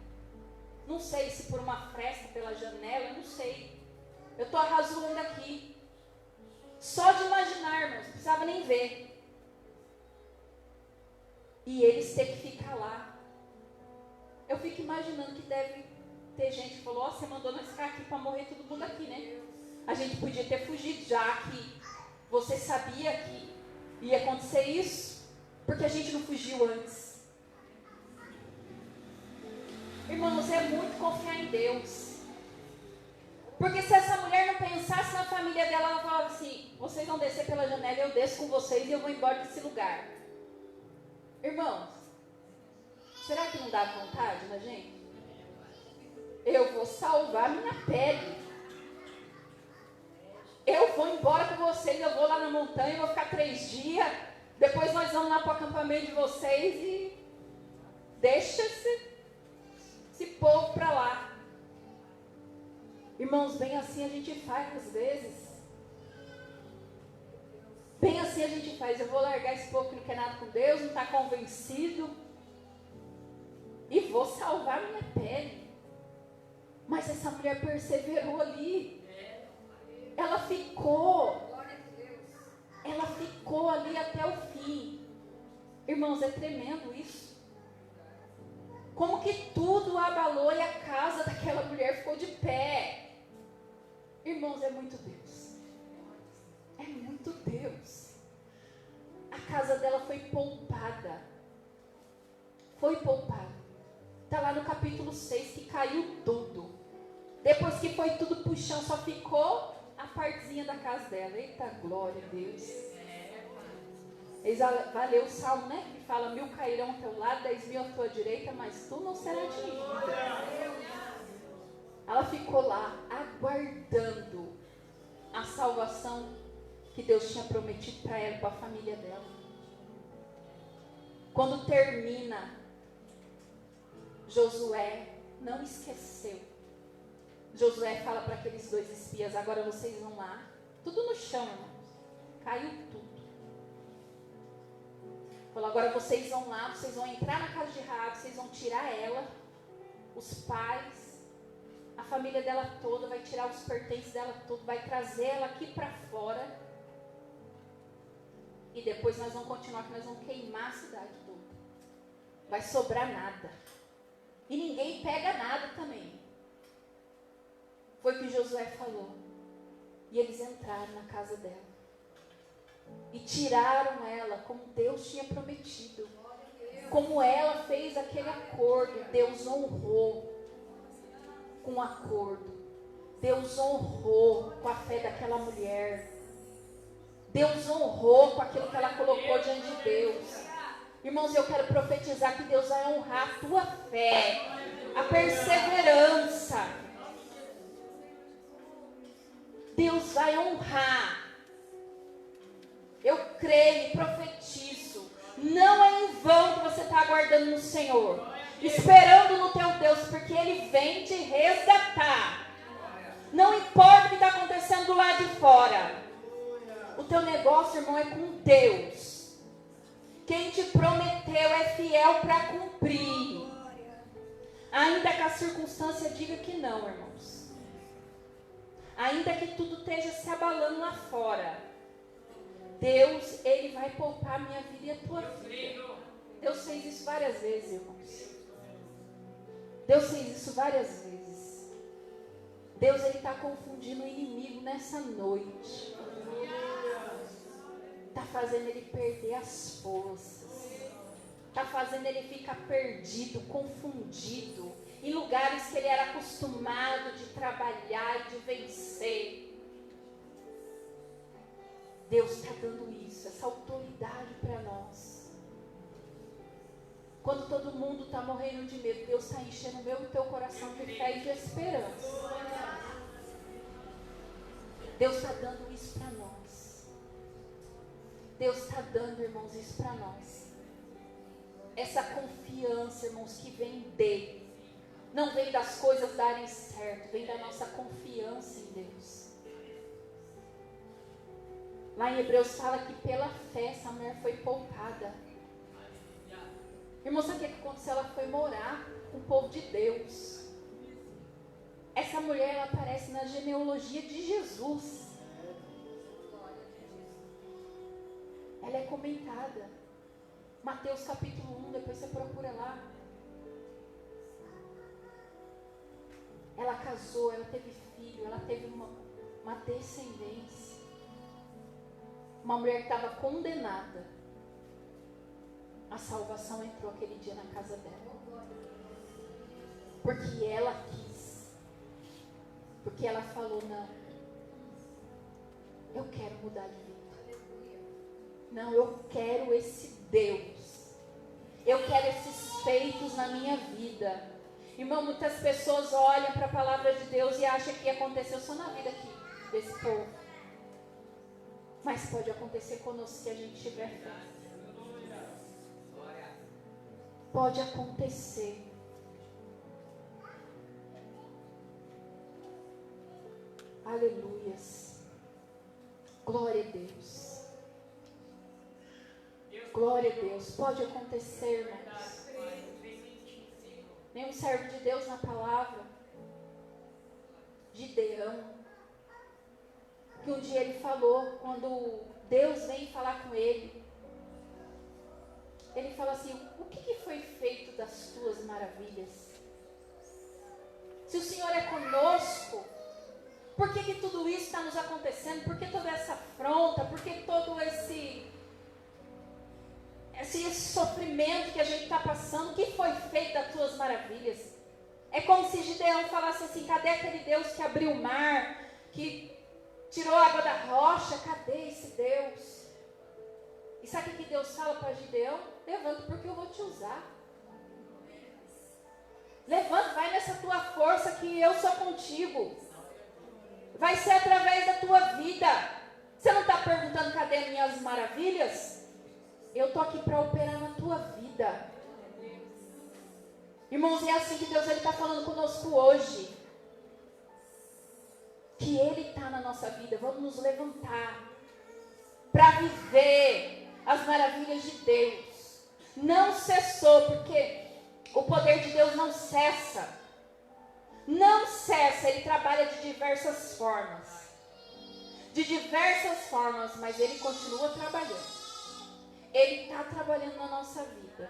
Não sei se por uma fresta pela janela, não sei. Eu estou arrazoando aqui. Só de imaginar, irmãos, não precisava nem ver. E eles ter que ficar lá. Eu fico imaginando que deve ter gente que falou, você mandou nós ficar aqui para morrer todo mundo aqui, né? A gente podia ter fugido, já que você sabia que ia acontecer isso, porque a gente não fugiu antes. Irmãos, é muito confiar em Deus. Porque se essa mulher não pensasse na família dela, ela falava assim, vocês vão descer pela janela, eu desço com vocês e eu vou embora desse lugar. Irmãos, Será que não dá vontade na gente? Eu vou salvar minha pele. Eu vou embora com vocês, eu vou lá na montanha, vou ficar 3 dias. Depois nós vamos lá para o acampamento de vocês e deixa esse povo para lá. Irmãos, bem assim a gente faz às vezes. Bem assim a gente faz. Eu vou largar esse povo que não quer nada com Deus, não está convencido. E vou salvar minha pele. Mas essa mulher perseverou ali. Ela ficou ali até o fim. Irmãos, é tremendo isso. Como que tudo abalou e a casa daquela mulher ficou de pé. Irmãos, é muito Deus. É muito Deus. A casa dela foi poupada. Foi poupada. Está lá no capítulo 6 que caiu tudo. Depois que foi tudo pro chão, só ficou a partezinha da casa dela. Eita, glória a Deus. Vai ler o salmo, né? Que fala: 1000 cairão ao teu lado, 10.000 à tua direita, mas tu não serás atingido. Ela ficou lá, aguardando a salvação que Deus tinha prometido para ela e para a família dela. Quando termina, Josué não esqueceu. Josué fala para aqueles 2 espias: agora vocês vão lá. Tudo no chão, irmãos. Caiu tudo. Falou: agora vocês vão lá, vocês vão entrar na casa de Raabe, vocês vão tirar ela, os pais, a família dela toda, vai tirar os pertences dela todo, vai trazer ela aqui para fora. E depois nós vamos continuar, que nós vamos queimar a cidade toda. Vai sobrar nada. E ninguém pega nada também. Foi o que Josué falou. E eles entraram na casa dela. E tiraram ela como Deus tinha prometido. Como ela fez aquele acordo, Deus honrou com o acordo. Deus honrou com a fé daquela mulher. Deus honrou com aquilo que ela colocou diante de Deus. Irmãos, eu quero profetizar que Deus vai honrar a tua fé, a perseverança. Deus vai honrar. Eu creio e profetizo. Não é em vão que você está aguardando no Senhor, esperando no teu Deus, porque Ele vem te resgatar. Não importa o que está acontecendo do lado de fora. O teu negócio, irmão, é com Deus. Quem te prometeu é fiel para cumprir. Ainda que a circunstância diga que não, irmãos. Ainda que tudo esteja se abalando lá fora. Deus, Ele vai poupar a minha vida e a tua vida. Deus fez isso várias vezes, irmãos. Deus fez isso várias vezes. Deus, Ele está confundindo o inimigo nessa noite. Está fazendo ele perder as forças. Está fazendo ele ficar perdido, confundido. Em lugares que ele era acostumado de trabalhar e de vencer. Deus está dando isso, essa autoridade para nós. Quando todo mundo está morrendo de medo, Deus está enchendo o meu e o teu coração de fé e de esperança. Deus está dando isso para nós. Deus está dando, irmãos, isso para nós. Essa confiança, irmãos, que vem dele. Não vem das coisas darem certo, vem da nossa confiança em Deus. Lá em Hebreus fala que pela fé essa mulher foi poupada. Irmão, sabe o que aconteceu? Ela foi morar com o povo de Deus. Essa mulher, ela aparece na genealogia de Jesus. Ela é comentada. Mateus capítulo 1, depois você procura lá. Ela casou, ela teve filho, ela teve uma descendência. Uma mulher que estava condenada. A salvação entrou aquele dia na casa dela. Porque ela quis. Porque ela falou, não. Eu quero mudar de vida. Não, eu quero esse Deus. Eu quero esse feitos na minha vida. Irmão, muitas pessoas olham para a palavra de Deus e acham que aconteceu só na vida aqui, desse povo. Mas pode acontecer conosco se a gente tiver fé. Pode acontecer. Aleluias. Glória a Deus. Glória a Deus. Pode acontecer, irmãos. Nenhum servo de Deus na palavra, Gideão, que um dia ele falou, quando Deus vem falar com ele, ele fala assim: o que foi feito das tuas maravilhas? Se o Senhor é conosco, por que tudo isso está nos acontecendo? Por que toda essa afronta? Por que todo esse sofrimento que a gente está passando? O que foi feito das tuas maravilhas? É como se Gideão falasse assim: cadê aquele Deus que abriu o mar, que tirou a água da rocha? Cadê esse Deus? E sabe o que Deus fala para Gideão? Levanta, porque eu vou te usar. Levanta, vai nessa tua força que eu sou contigo. Vai ser através da tua vida. Você não está perguntando cadê as minhas maravilhas? Eu estou aqui para operar na tua vida. Irmãos, é assim que Deus está falando conosco hoje. Que Ele está na nossa vida. Vamos nos levantar para viver as maravilhas de Deus. Não cessou, porque o poder de Deus não cessa. Não cessa, Ele trabalha de diversas formas. De diversas formas, mas Ele continua trabalhando. Ele está trabalhando na nossa vida.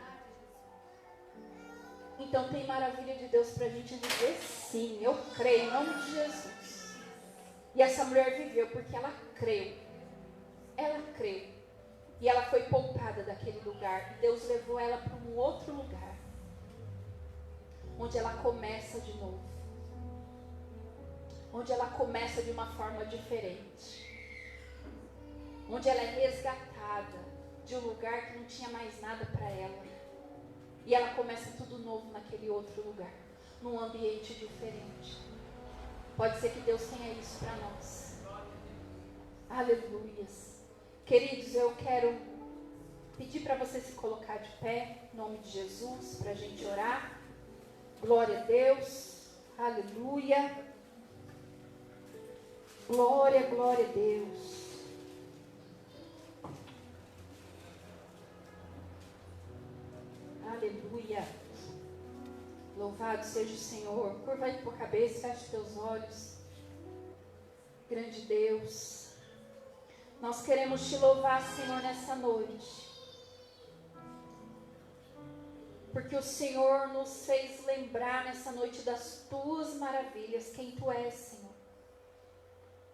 Então tem maravilha de Deus para a gente viver, sim. Eu creio em nome de Jesus. E essa mulher viveu porque ela creu. Ela creu. E ela foi poupada daquele lugar. E Deus levou ela para um outro lugar, onde ela começa de novo. Onde ela começa de uma forma diferente. Onde ela é resgatada de um lugar que não tinha mais nada para ela. E ela começa tudo novo naquele outro lugar, num ambiente diferente. Pode ser que Deus tenha isso para nós. Aleluias. Queridos, eu quero pedir para você se colocar de pé, em nome de Jesus, para a gente orar. Glória a Deus. Aleluia. Glória, glória a Deus. Aleluia. Louvado seja o Senhor. Curva aí tua cabeça, feche teus olhos. Grande Deus, nós queremos te louvar, Senhor, nessa noite. Porque o Senhor nos fez lembrar nessa noite das tuas maravilhas, quem tu és, Senhor.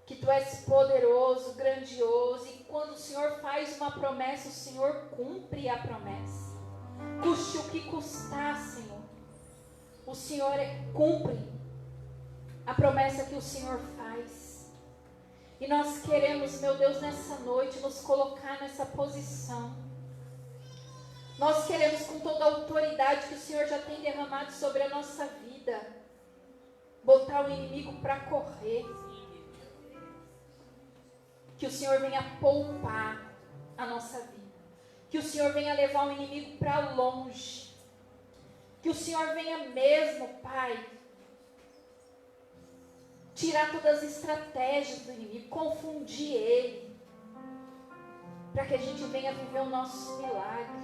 Que tu és poderoso, grandioso, e quando o Senhor faz uma promessa, o Senhor cumpre a promessa. Custe o que custar, Senhor. O Senhor cumpre a promessa que o Senhor faz. E nós queremos, meu Deus, nessa noite, nos colocar nessa posição. Nós queremos, com toda a autoridade que o Senhor já tem derramado sobre a nossa vida, botar o inimigo para correr. Que o Senhor venha poupar a nossa vida. Que o Senhor venha levar o inimigo para longe. Que o Senhor venha mesmo, Pai, tirar todas as estratégias do inimigo, confundir ele, para que a gente venha viver o nosso milagre.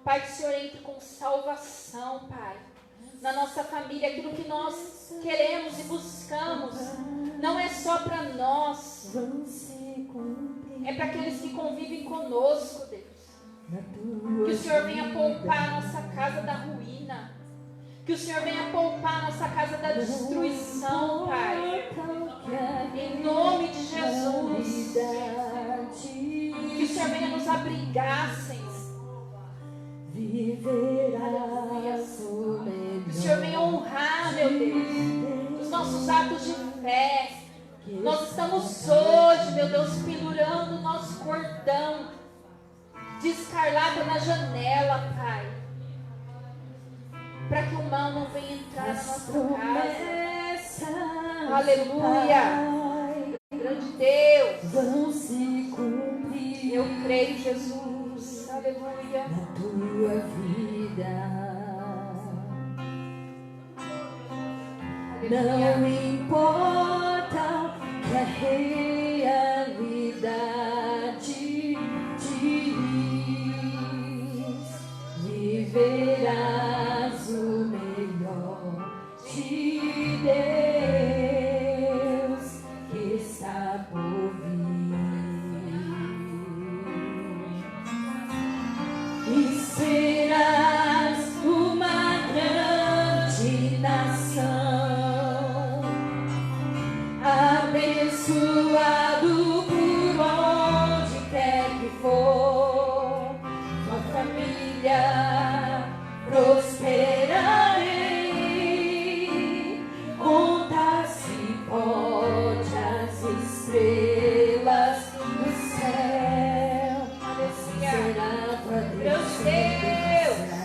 Pai, que o Senhor entre com salvação, Pai, na nossa família. Aquilo que nós queremos e buscamos não é só para nós, é para aqueles que convivem conosco, Deus. Que o Senhor venha poupar a nossa casa da ruína. Que o Senhor venha poupar a nossa casa da destruição, Pai. Em nome de Jesus. Que o Senhor venha nos abrigar, Senhor. Aleluia. Que o Senhor venha honrar, meu Deus, os nossos atos de fé. Nós estamos hoje, meu Deus, pendurando o nosso cordão de escarlata na janela, Pai. para que o mal não venha entrar na nossa casa. Aleluia. Grande Deus. Vão se cumprir. Eu creio, Jesus. Aleluia. Na tua vida. Aleluia. Não importa que a realidade diz, viverás o melhor de Deus que está por vir. E serás uma grande nação, abençoado por onde quer que for, tua família prosperarei. Conta-se pode as estrelas do céu, será tua descendência.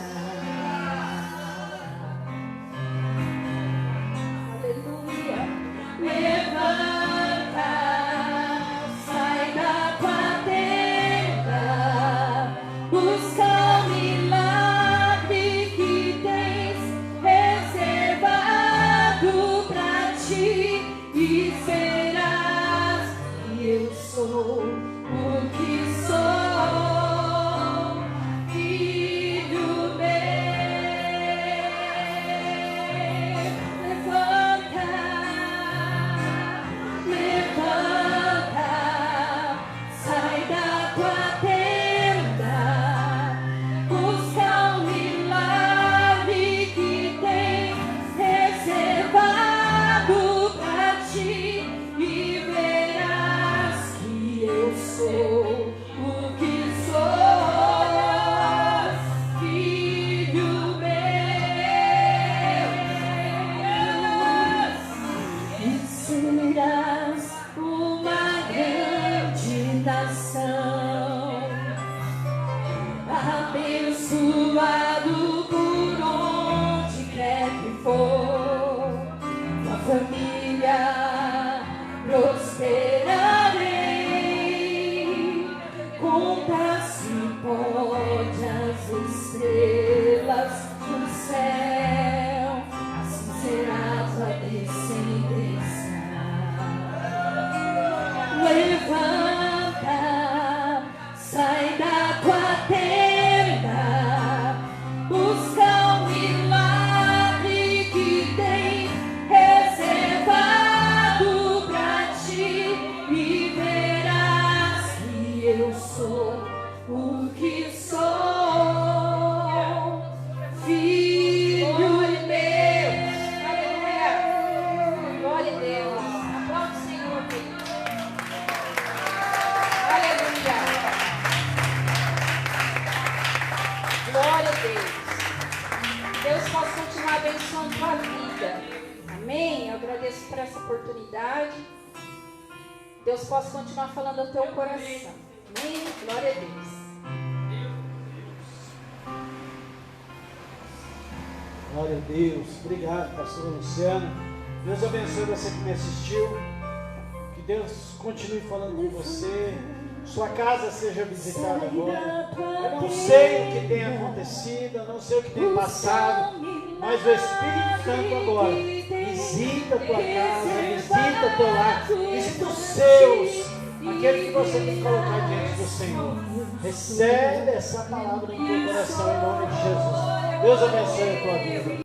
Aleluia. Levanta, sai da tua tenda, busca o milagre que tens reservado pra ti, e verás que eu sou o que sou, filho meu. Levanta, levanta, sai da tua tenda, busca o milagre que tem reservado pra ti, e verás que eu sou o que sou, filho meu. E serás uma grande nação, abençoado por onde quer que for, tua família prosperarei. Conta-se pode as estrelas do céu, assim será tua descendência. Levanta, sai da tua tenda, busca o milagre que tem reservado pra ti, e verás que eu sou o que sou, filho meu. Glória a Deus. Aplaude o Senhor, querido. Aleluia. Glória a Deus. Deus possa continuar abençoando a tua vida. Amém? Eu agradeço por essa oportunidade. Deus possa continuar falando ao teu coração. Amém? Glória a Deus. Glória a Deus. Obrigado, pastor Luciano. Deus abençoe você que me assistiu. Que Deus continue falando com você. Sua casa seja visitada agora. Eu não sei o que tem acontecido, eu não sei o que tem passado, mas o Espírito Santo agora visita a tua casa, visita o teu lar, visita os seus, aqueles que você tem que colocar diante do Senhor. Recebe essa palavra no teu coração em nome de Jesus. Deus abençoe a tua vida.